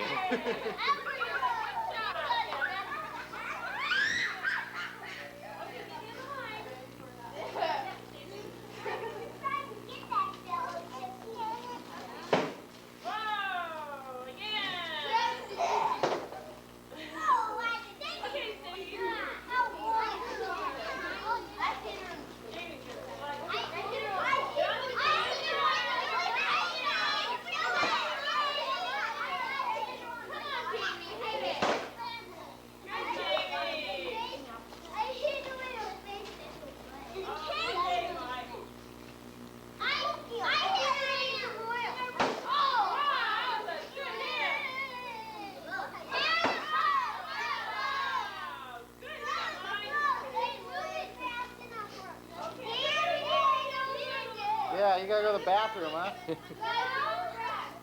Yeah, you gotta go to the bathroom, huh?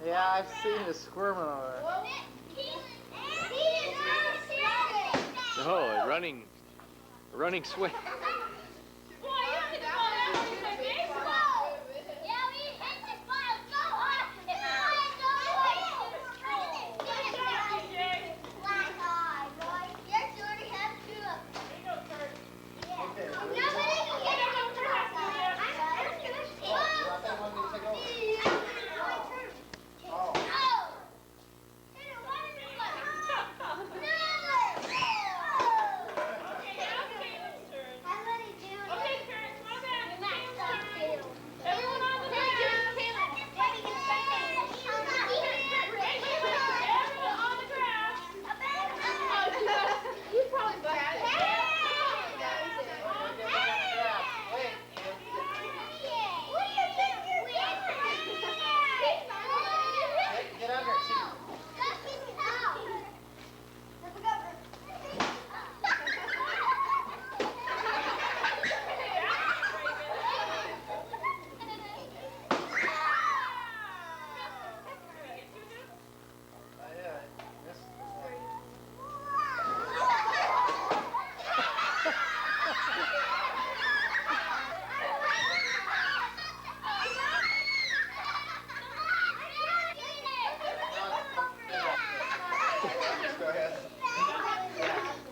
Yeah, I've seen you squirming over there. Oh, a running swing.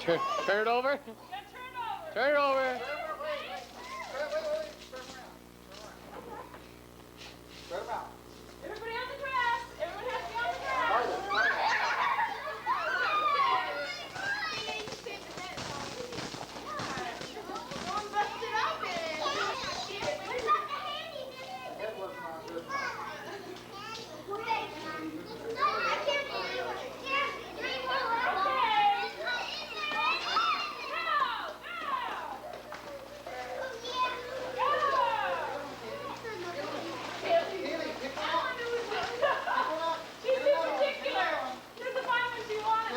Turn it over. Turn it over. Everybody on the grass. Everyone has to be on the grass. Don't bust it open. She's too particular. She doesn't find what she wants.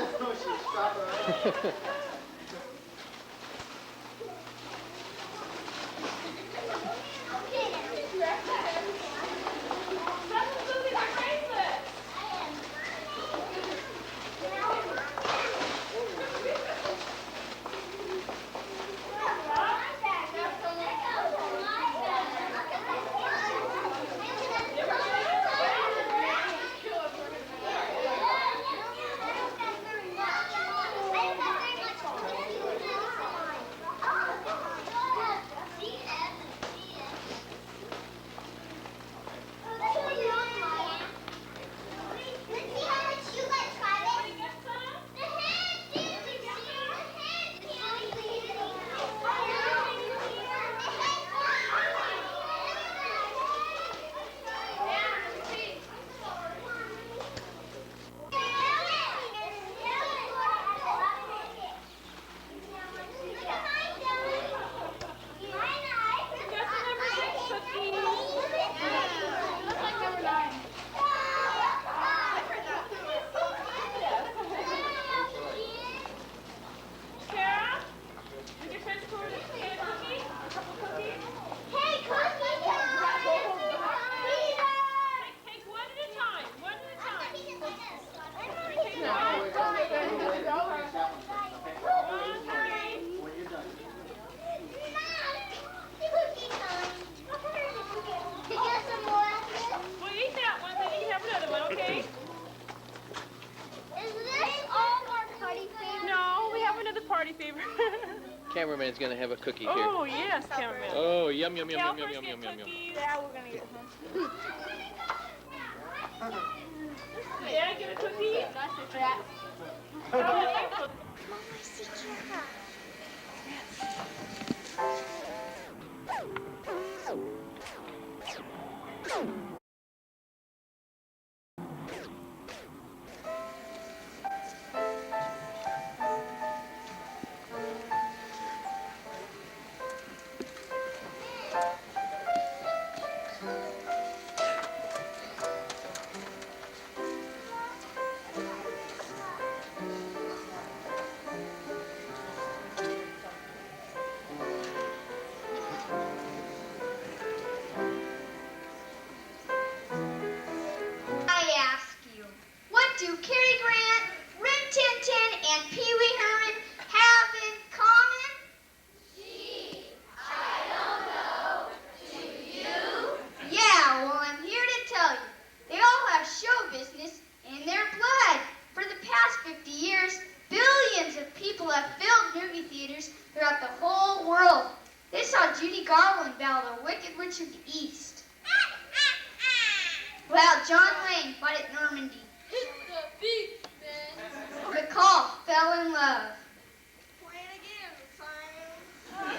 Cameraman's gonna have a cookie here. Oh, yes, cameraman. Oh, yum, yum, yum, yum, yum, yum, yum, yum, yum. Yeah, we're gonna get some. Yeah, get a cookie. Well, John Wayne fought at Normandy. Hit the beat, man. McCall fell in love. Play it again, Simon.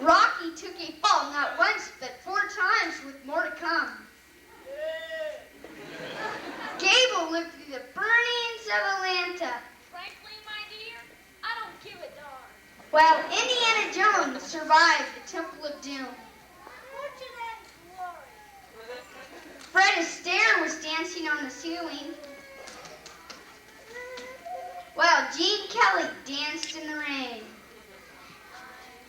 Rocky took a fall not once but 4 times with more to come. Gable lived through the burnings of Atlanta. Frankly, my dear, I don't give a darn. While Indiana Jones survived the Temple of Doom. Fred Astaire was dancing on the ceiling, while Gene Kelly danced in the rain.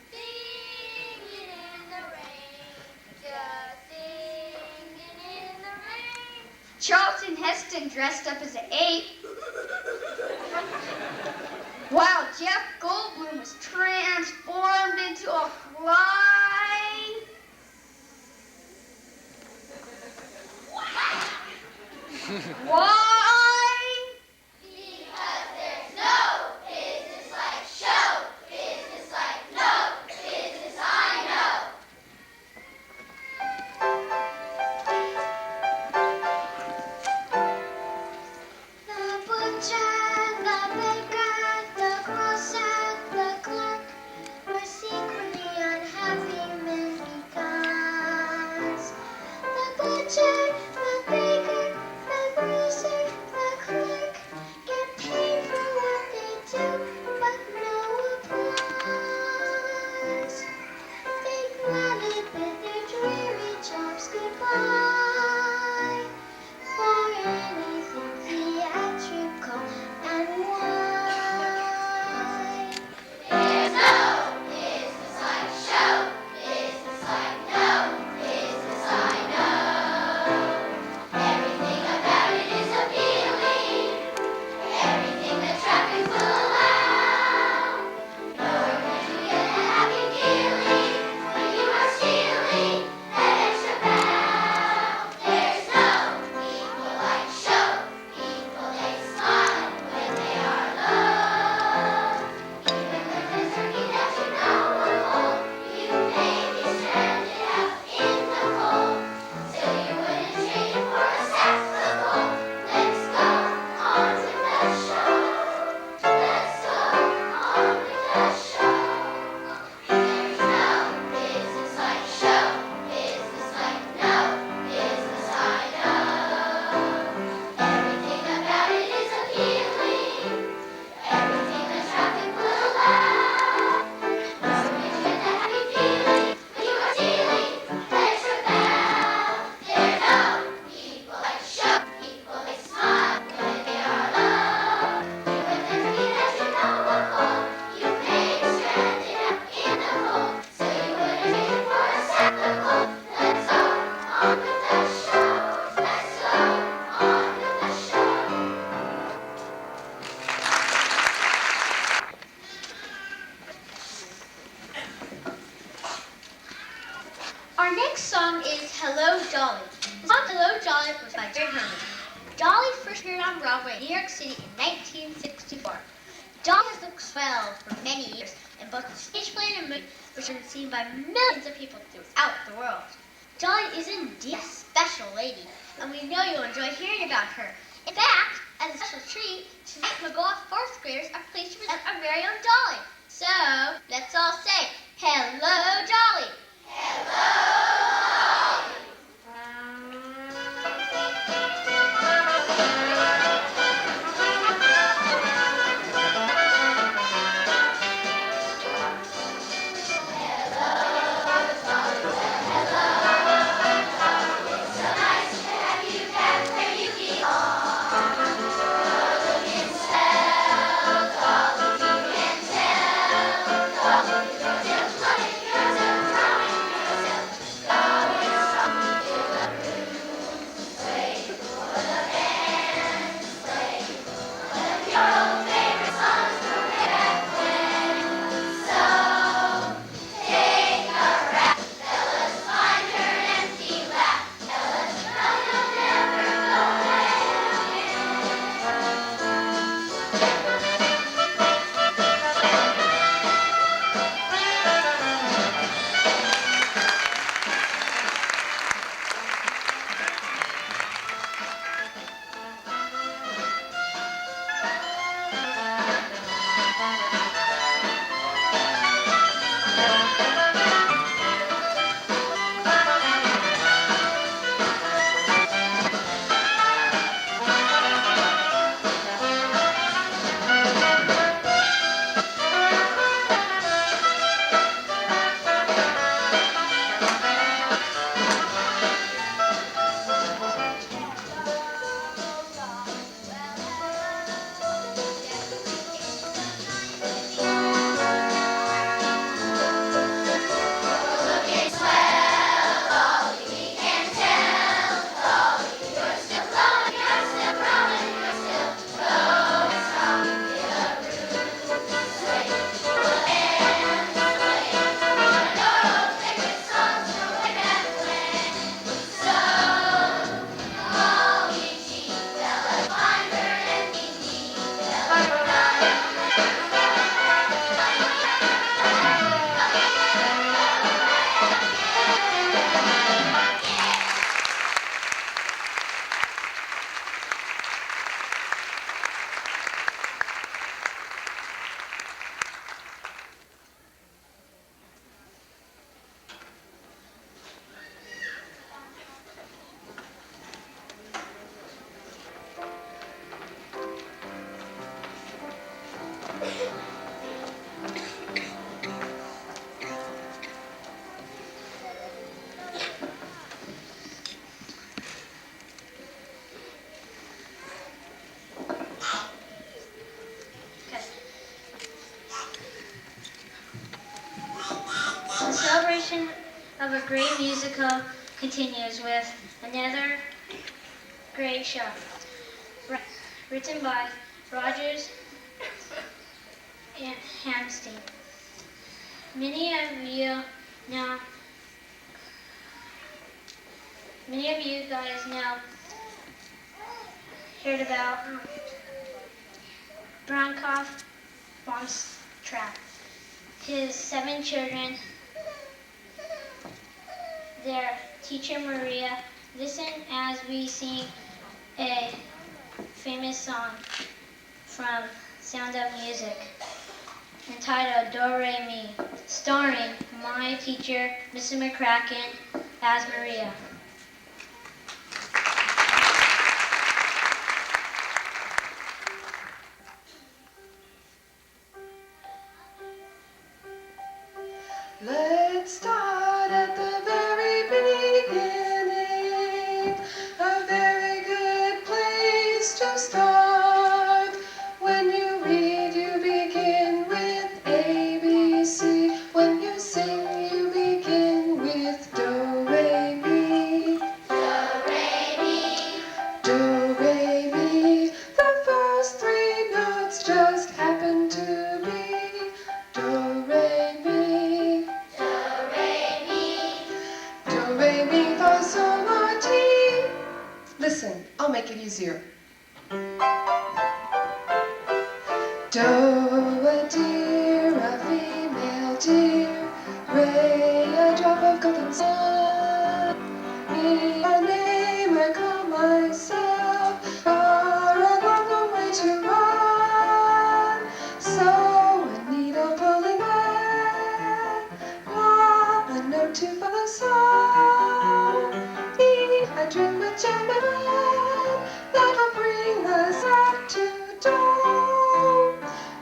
Singing in the rain, just singing in the rain. Charlton Heston dressed up as an ape, while Jeff Goldblum was transformed into a fly. Why? Because there's no business like first appeared on Broadway in New York City in 1964. Dolly has looked swell for many years in both the stage play and movie, which have been seen by millions of people throughout the world. Dolly is indeed a special lady, and we know you'll enjoy hearing about her. In fact, as a special treat, tonight McGaw fourth graders are pleased to present our very own Dolly. So, let's all say, hello, Dolly. The celebration of a great musical continues with another great show, written by Rodgers and Hammerstein. Many of you guys now heard about Bronkoff von Trapp, his 7 children, their teacher Maria. Listen as we sing a famous song from Sound of Music entitled Do Re Mi, starring my teacher, Mrs. McCracken, as Maria. Let's start at the very beginning. A very good place to start. When you read, you begin with A, B, C. When you sing, you begin with Do, Re, Mi. Do, Re, Mi. Do, Re, Mi. The first 3 notes just happen to be Do, Re, Mi. Do, re, mi, fa, sol, la, ti. Listen, I'll make it easier. Doe, a deer, a female deer, Ray, a drop of golden sun. Me, a name I call myself, for a long, long way to run. So a needle pulling thread, a note to follow song. Tea, a drink with jam and bread, that'll bring us back to dawn.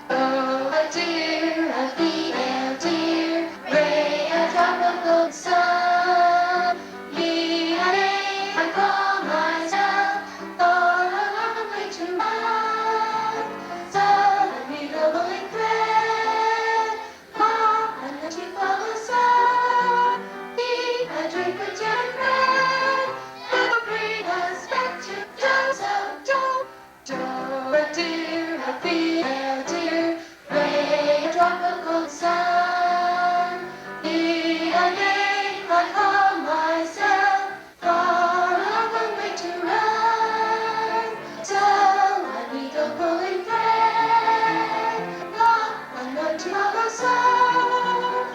Oh, a deer, a female deer, Ray, a drop of golden sun. Me, a name I call myself, for a long way to run. So a needle pulling thread, and then she follows sun. Tea, a drink with jam and bread, that'll bring us back to dawn. So don't, a deer, a female deer, Ray, a drop of golden sun. Me, a name I call myself, for a long way to run. So a needle pulling thread, a note to follow sun.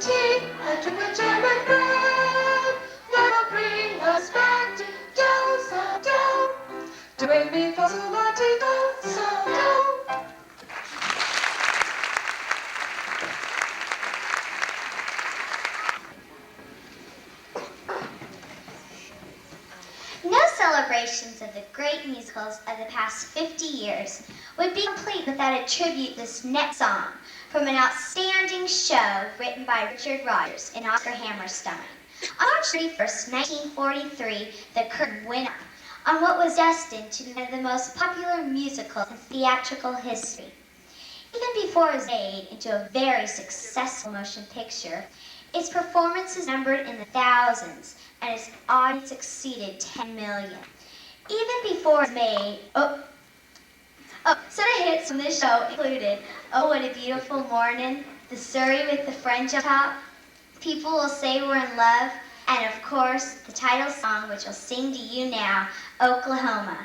Tea, a drink with jam and bread, that'll bring us back to dawn. So do re mi fa sol la ti do, so do. No celebrations of the great musicals of the past 50 years would be complete without a tribute to this next song from an outstanding show written by Richard Rodgers and Oscar Hammerstein. On March 31st, 1943, the curtain went up on what was destined to be one of the most popular musicals in theatrical history. Even before it was made into a very successful motion picture, its performances numbered in the thousands, and its audience exceeded 10 million. Even before it was made, some hits from this show included Oh What a Beautiful Morning, The Surrey with the French on Top, People Will Say We're in Love, and of course, the title song, which I'll sing to you now, Oklahoma.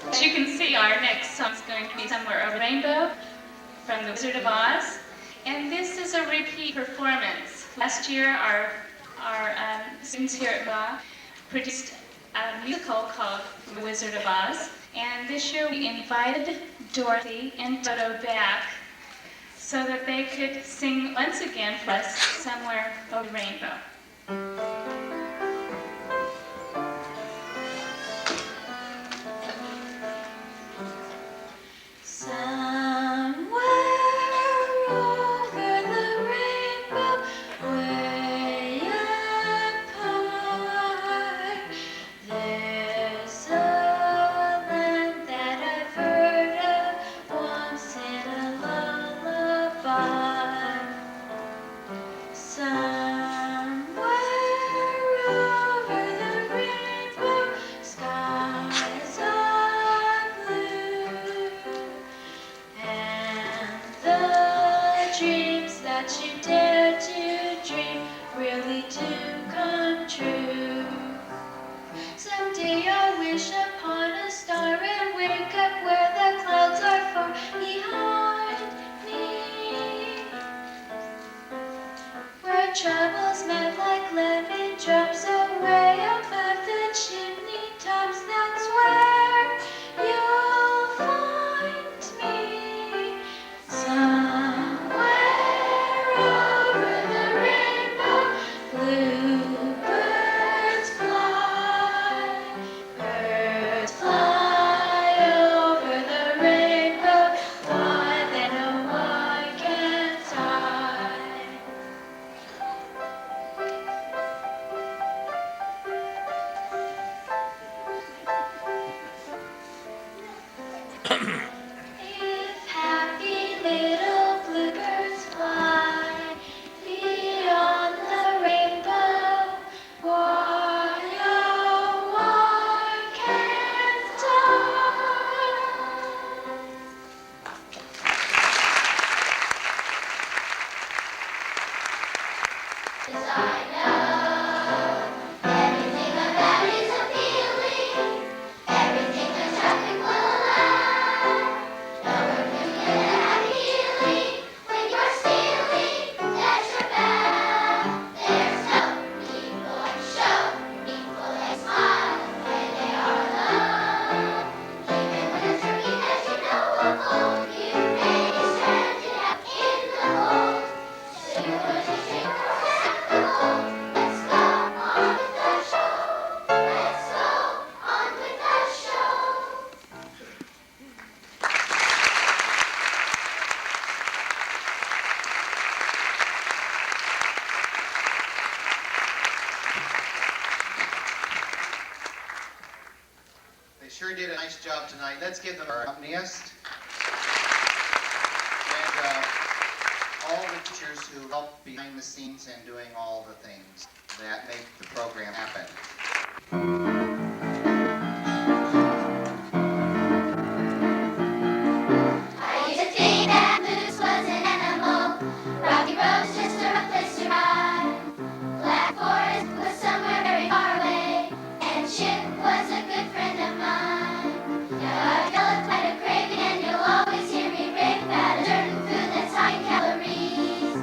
As you can see, our next song is going to be Somewhere Over the Rainbow from The Wizard of Oz. And this is a repeat performance. Last year, our students here at Bach produced a musical called The Wizard of Oz. And this year we invited Dorothy and Toto back so that they could sing once again for us Somewhere Over the Rainbow. Somewhere If happy little bluebirds fly beyond the rainbow, why, oh, why can't I know everything about is appealing, everything the traffic will allow. When you're stealing at your bow, there's no need for show, need for a smile when they are alone. Even when a turkey that you know will fold, you may be stranded out in the cold. So you want to take the cold. Let's go on with the show. Let's go on with the show. They sure did a nice job tonight. Let's give them our accompanist. And all the teachers who help behind the scenes and doing all the things that make the program happen. I used to think that Moose was an animal. Rocky Road's just a rough place to ride. Black Forest was somewhere very far away, and Chip was a good friend of mine. Now I've developed quite a craving, and you'll always hear me rave about a certain food that's high in calories.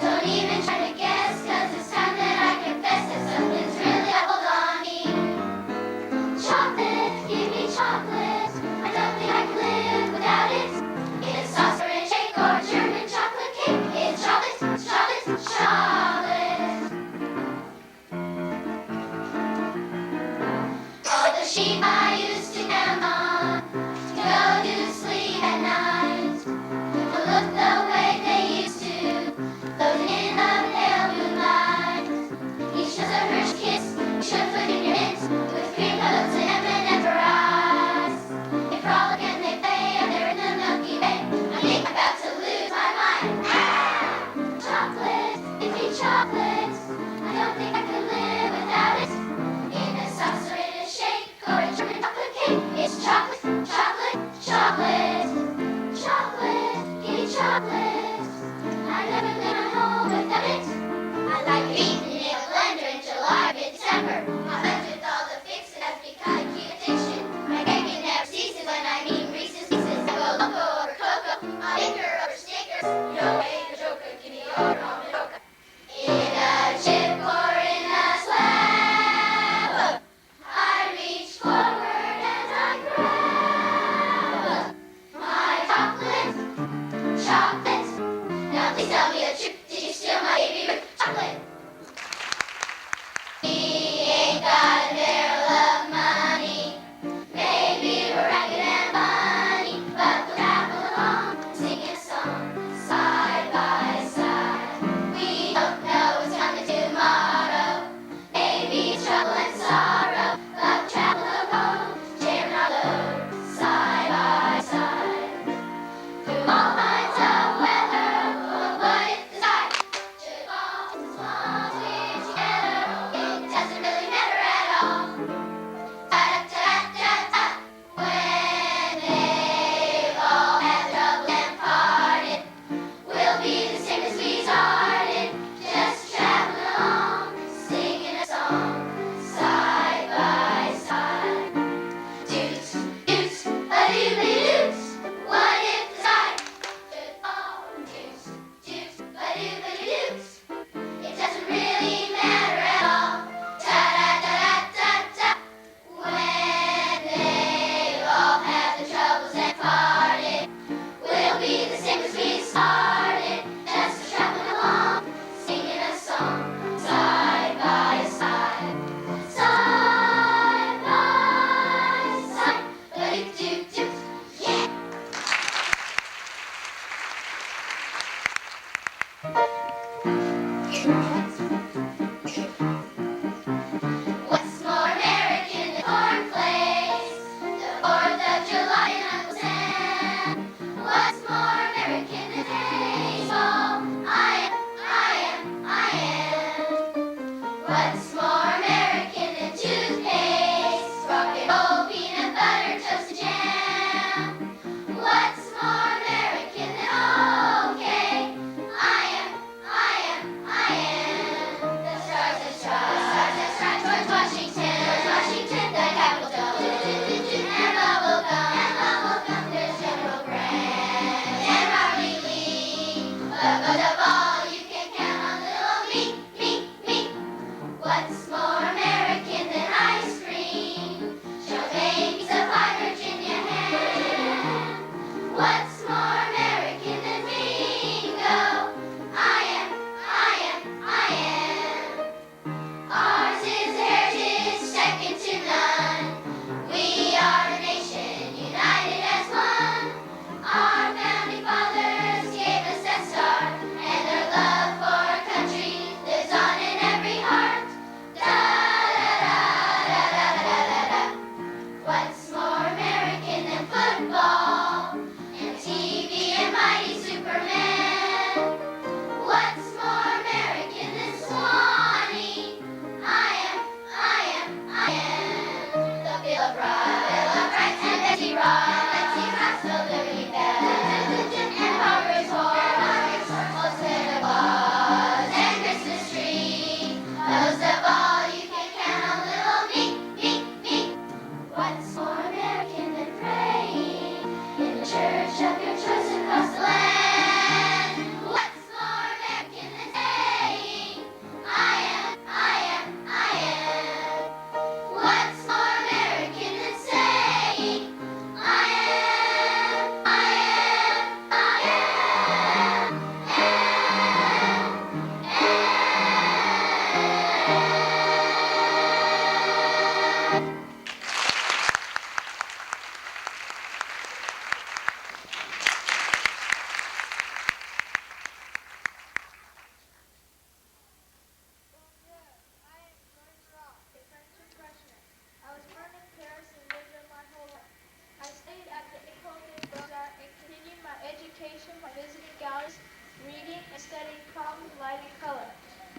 Don't even try to guess, 'cause it's time that I confess that something's really hold on me. Chocolate, give me chocolate. I don't think I can live without it. It's sauce or a shake or German chocolate cake. It's chocolate, chocolate, chocolate. All the sheep I used to count on to go to sleep at night don't look the way they used to, floating in the pale moonlight. Each has a Hershey kiss, each a foot in your mint, with cream coats and M&M for eyes. They frolic and they play, and they're in the Milky Way. I think I'm about to lose my mind. Ah! Chocolate, give me chocolate. I don't think I could live without it. In a sauce or in a shake or a German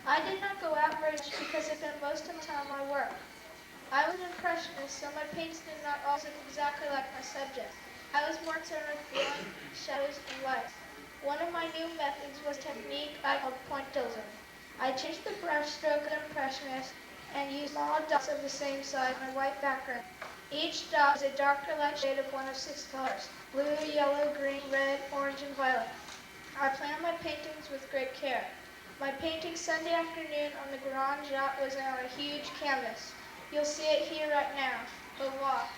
I did not go out very much because I spent most of my time on my work. I was an impressionist, so my paints did not always look exactly like my subject. I was more concerned with drawing shadows and lights. One of my new methods was a technique I called pointillism. I changed the brush stroke of the impressionist and used small dots of the same size on a white background. Each dot is a darker light shade of one of 6 colors: blue, yellow, green, red, orange, and violet. I plan my paintings with great care. My painting Sunday afternoon on the Grand Jatte was on a huge canvas. You'll see it here right now. Au revoir.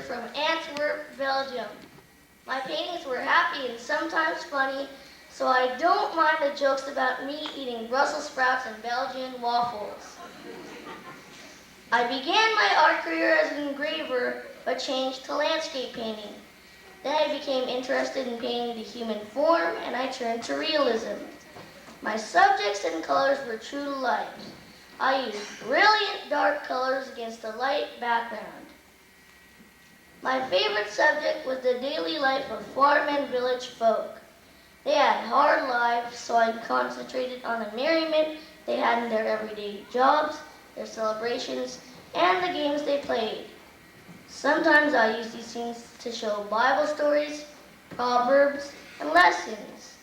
from Antwerp, Belgium. My paintings were happy and sometimes funny, so I don't mind the jokes about me eating Brussels sprouts and Belgian waffles. I began my art career as an engraver, but changed to landscape painting. Then I became interested in painting the human form, and I turned to realism. My subjects and colors were true to life. I used brilliant dark colors against a light background. My favorite subject was the daily life of farm and village folk. They had hard lives, so I concentrated on the merriment they had in their everyday jobs, their celebrations, and the games they played. Sometimes I used these scenes to show Bible stories, proverbs, and lessons.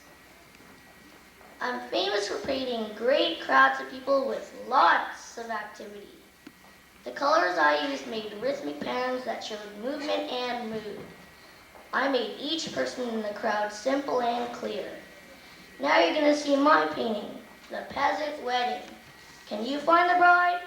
I'm famous for painting great crowds of people with lots of activity. The colors I used made rhythmic patterns that showed movement and mood. I made each person in the crowd simple and clear. Now you're going to see my painting, The Peasant Wedding. Can you find the bride?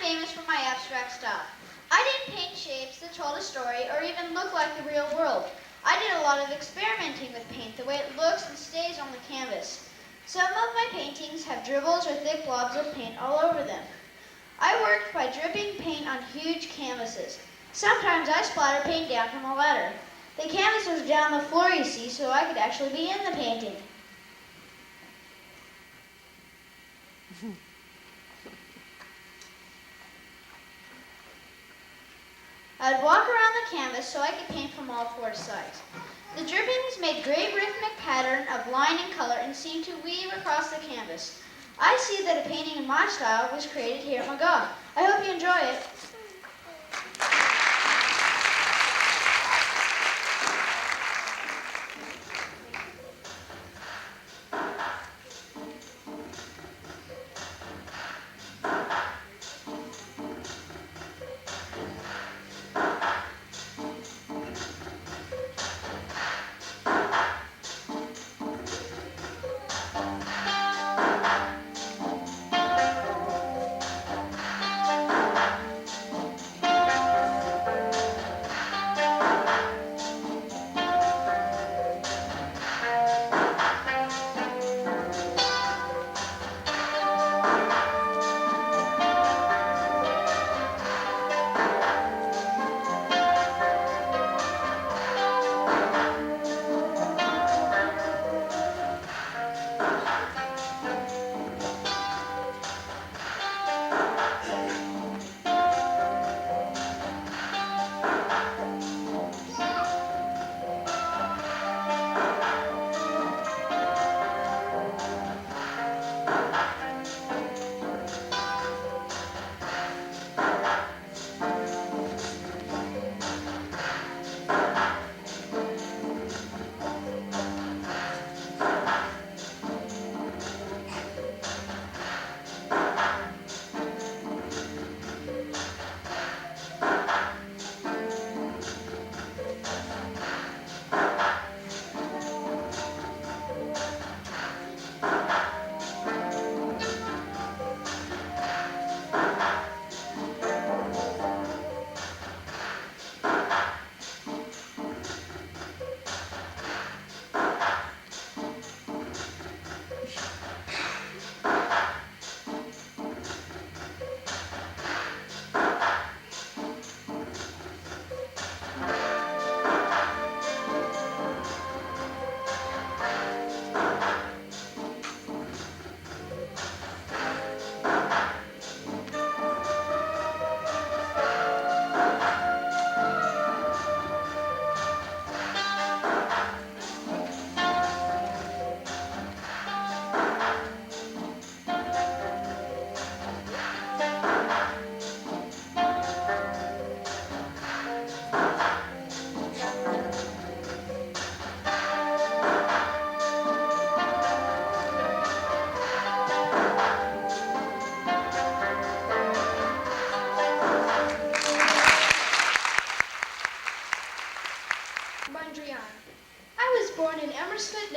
famous for my abstract style. I didn't paint shapes that told a story or even look like the real world. I did a lot of experimenting with paint, the way it looks and stays on the canvas. Some of my paintings have dribbles or thick blobs of paint all over them. I worked by dripping paint on huge canvases. Sometimes I splatter paint down from a ladder. The canvas was down the floor, you see, so I could actually be in the painting. I'd walk around the canvas so I could paint from all four sides. The drippings made great rhythmic pattern of line and color and seemed to weave across the canvas. I see that a painting in my style was created here at Magog. I hope you enjoy it.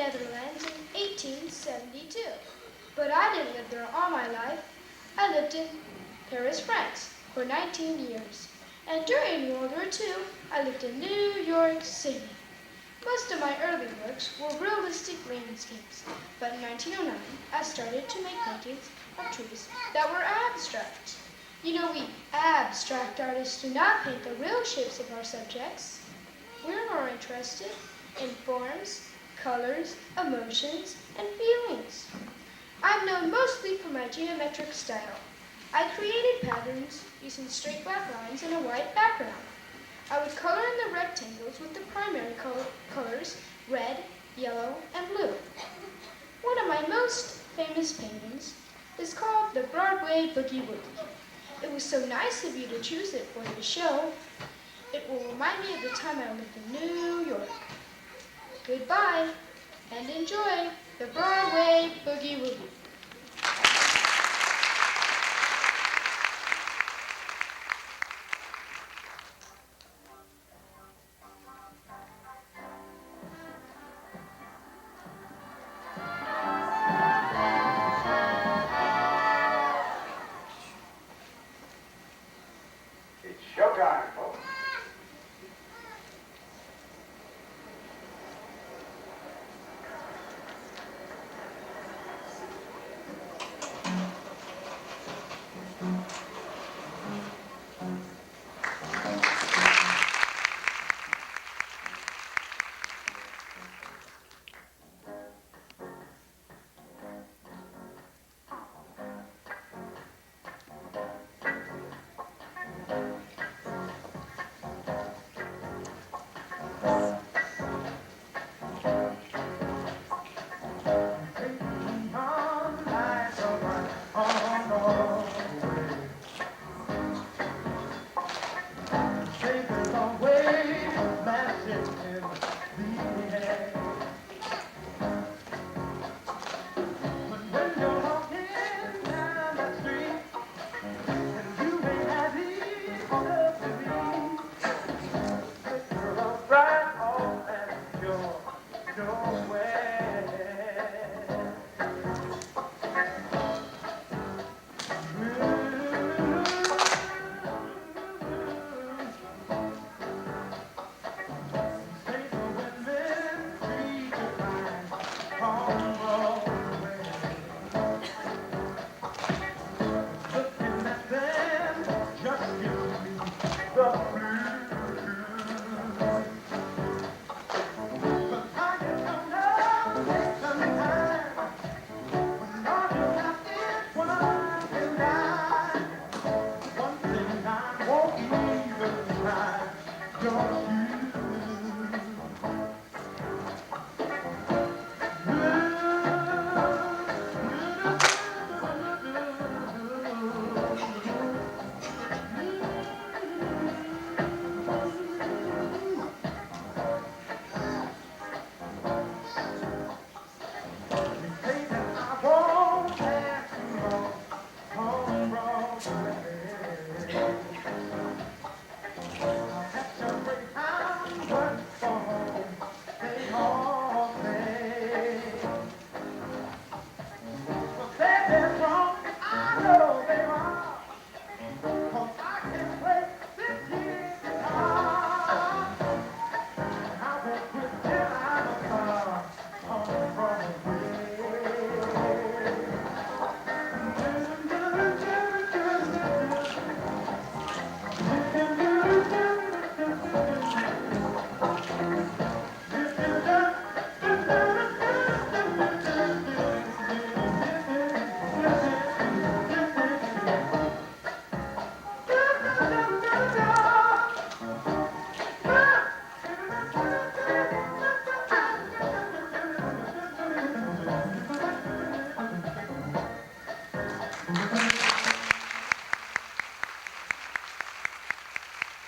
Netherlands in 1872. But I didn't live there all my life. I lived in Paris, France for 19 years. And during World War II, I lived in New York City. Most of my early works were realistic landscapes, but in 1909, I started to make paintings of trees that were abstract. You know, we abstract artists do not paint the real shapes of our subjects. We're more interested in forms, colors, emotions, and feelings. I'm known mostly for my geometric style. I created patterns using straight black lines and a white background. I would color in the rectangles with the primary colors red, yellow, and blue. One of my most famous paintings is called the Broadway Boogie Woogie. It was so nice of you to choose it for the show. It will remind me of the time I lived in New York. Goodbye, and enjoy the Broadway Boogie Woogie. Showtime, folks.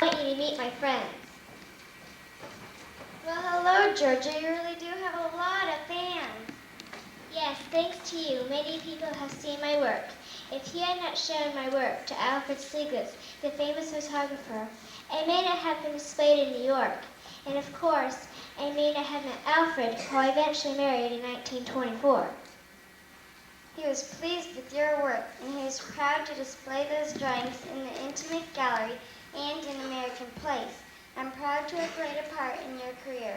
I want you to meet my friends. Well, hello, Georgia. You really do have a lot of fans. Yes, thanks to you, many people have seen my work. If you had not shown my work to Alfred Stieglitz, the famous photographer, it may not have been displayed in New York. And of course, I may not have met Alfred, who I eventually married in 1924. He was pleased with your work, and he is proud to display those drawings in the Intimate Gallery and in American Place. I'm proud to have played a part in your career.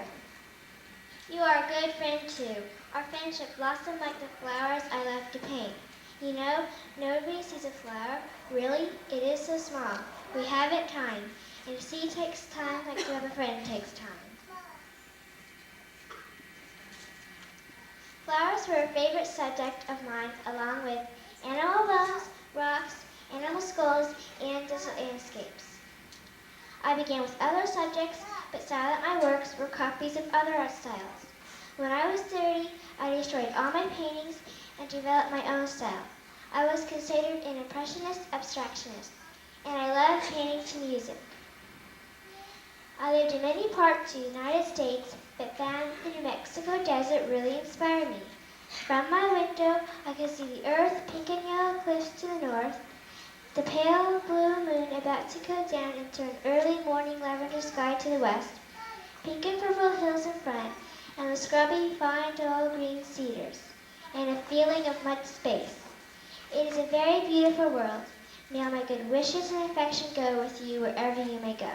You are a good friend, too. Our friendship blossomed like the flowers I love to paint. You know, nobody sees a flower. Really, it is so small. We haven't time. And to see takes time like to have a friend takes time. Flowers were a favorite subject of mine, along with animal bones, rocks, animal skulls, and desert landscapes. I began with other subjects, but saw that my works were copies of other art styles. When I was 30, I destroyed all my paintings and developed my own style. I was considered an impressionist abstractionist, and I loved painting to music. I lived in many parts of the United States, but found the New Mexico desert really inspired me. From my window, I could see the earth, pink and yellow cliffs to the north, the pale blue moon about to go down into an early morning lavender sky to the west, pink and purple hills in front, and the scrubby, fine, dull green cedars, and a feeling of much space. It is a very beautiful world. May all my good wishes and affection go with you wherever you may go.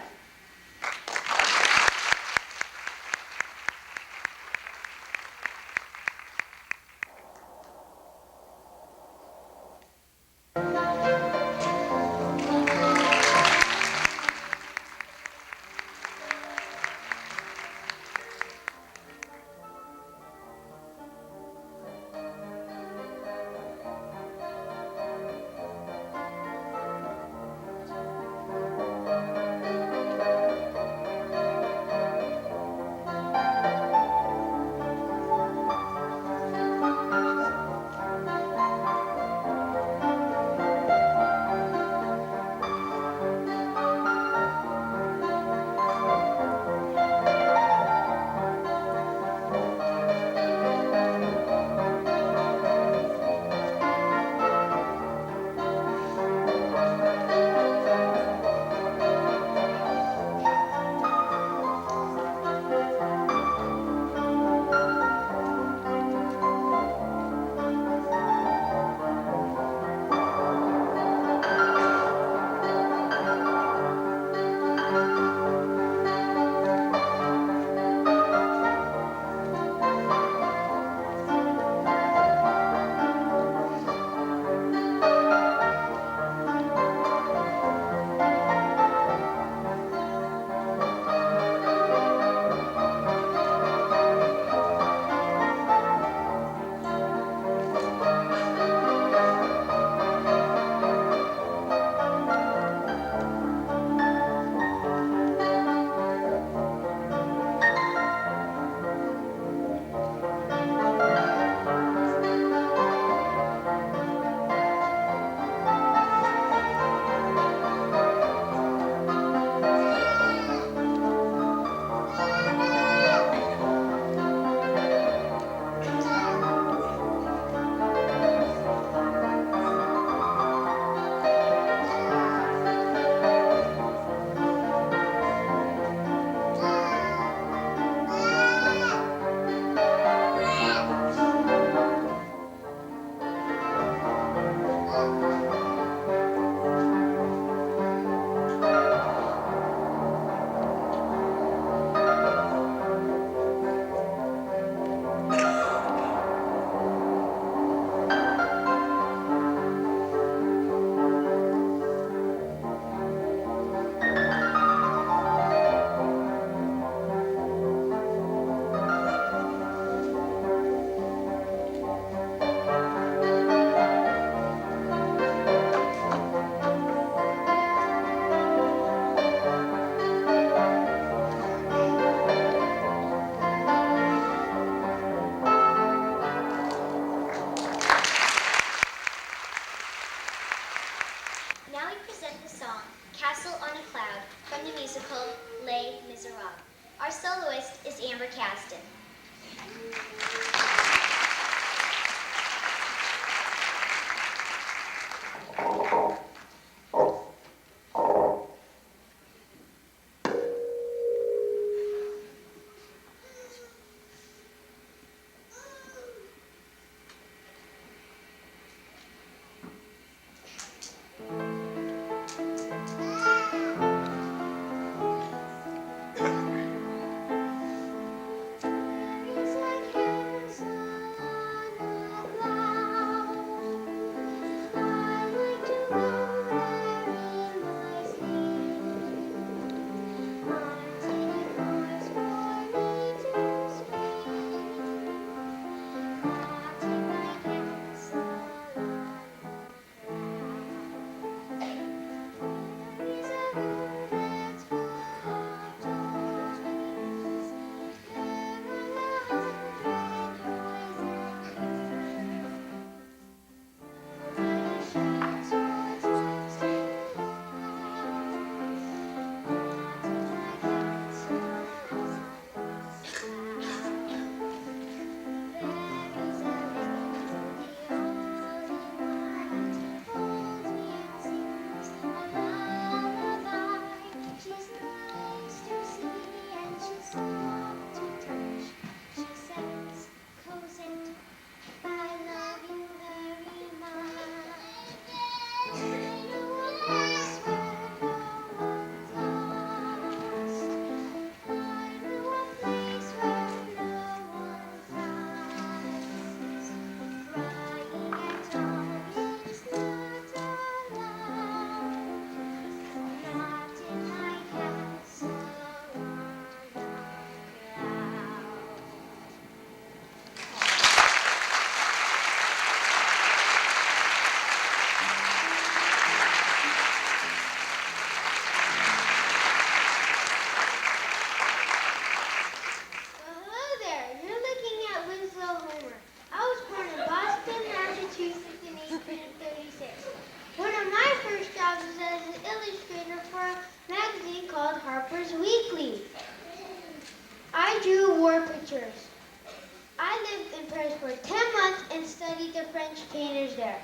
for 10 months and studied the French painters there.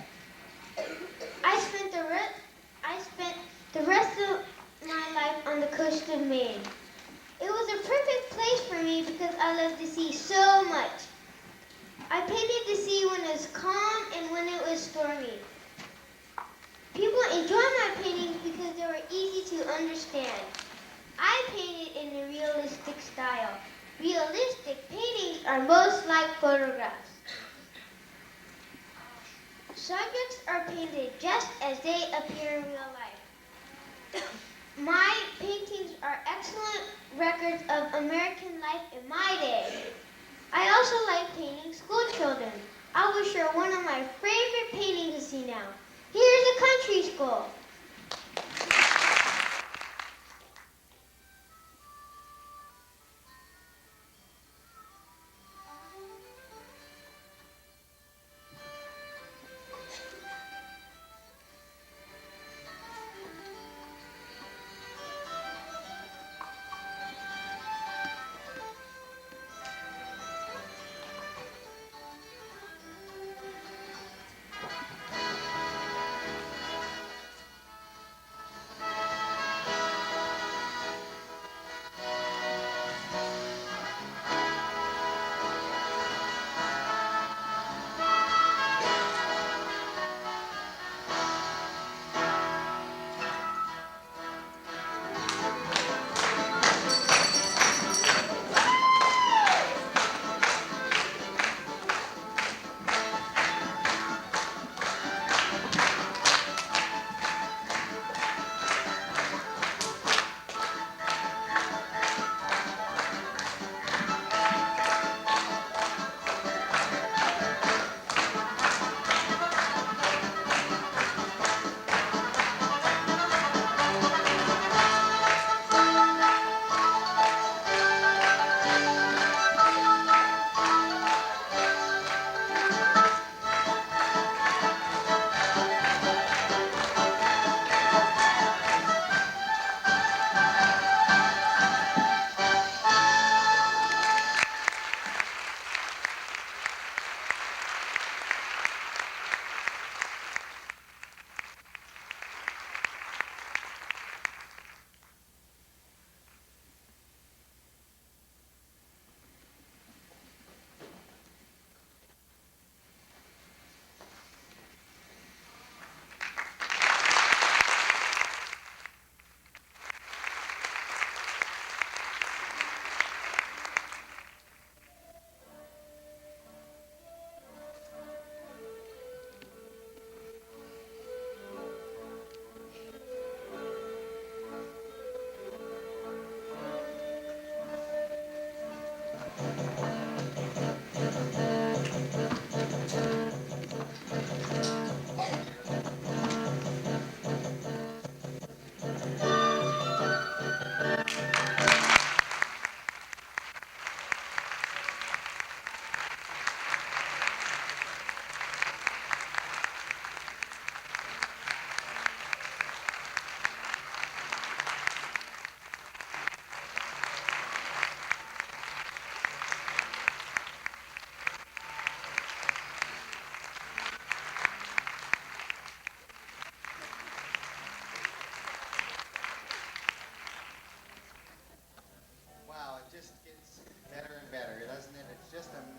I spent the rest of my life on the coast of Maine. It was a perfect place for me because I love the sea so much. I painted the sea when it was calm and when it was stormy. People enjoy my paintings because they were easy to understand. I painted in a realistic style. Realistic paintings are most like photographs. Subjects are painted just as they appear in real life. My paintings are excellent records of American life in my day. I also like painting school children. I will show one of my favorite paintings to see now. Here's a country school.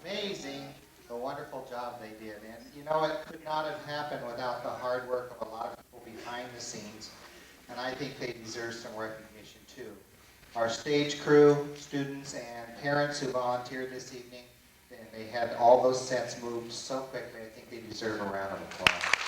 Amazing the wonderful job they did. And you know, it could not have happened without the hard work of a lot of people behind the scenes. And I think they deserve some recognition too. Our stage crew, students, and parents who volunteered this evening, and they had all those sets moved so quickly, I think they deserve a round of applause.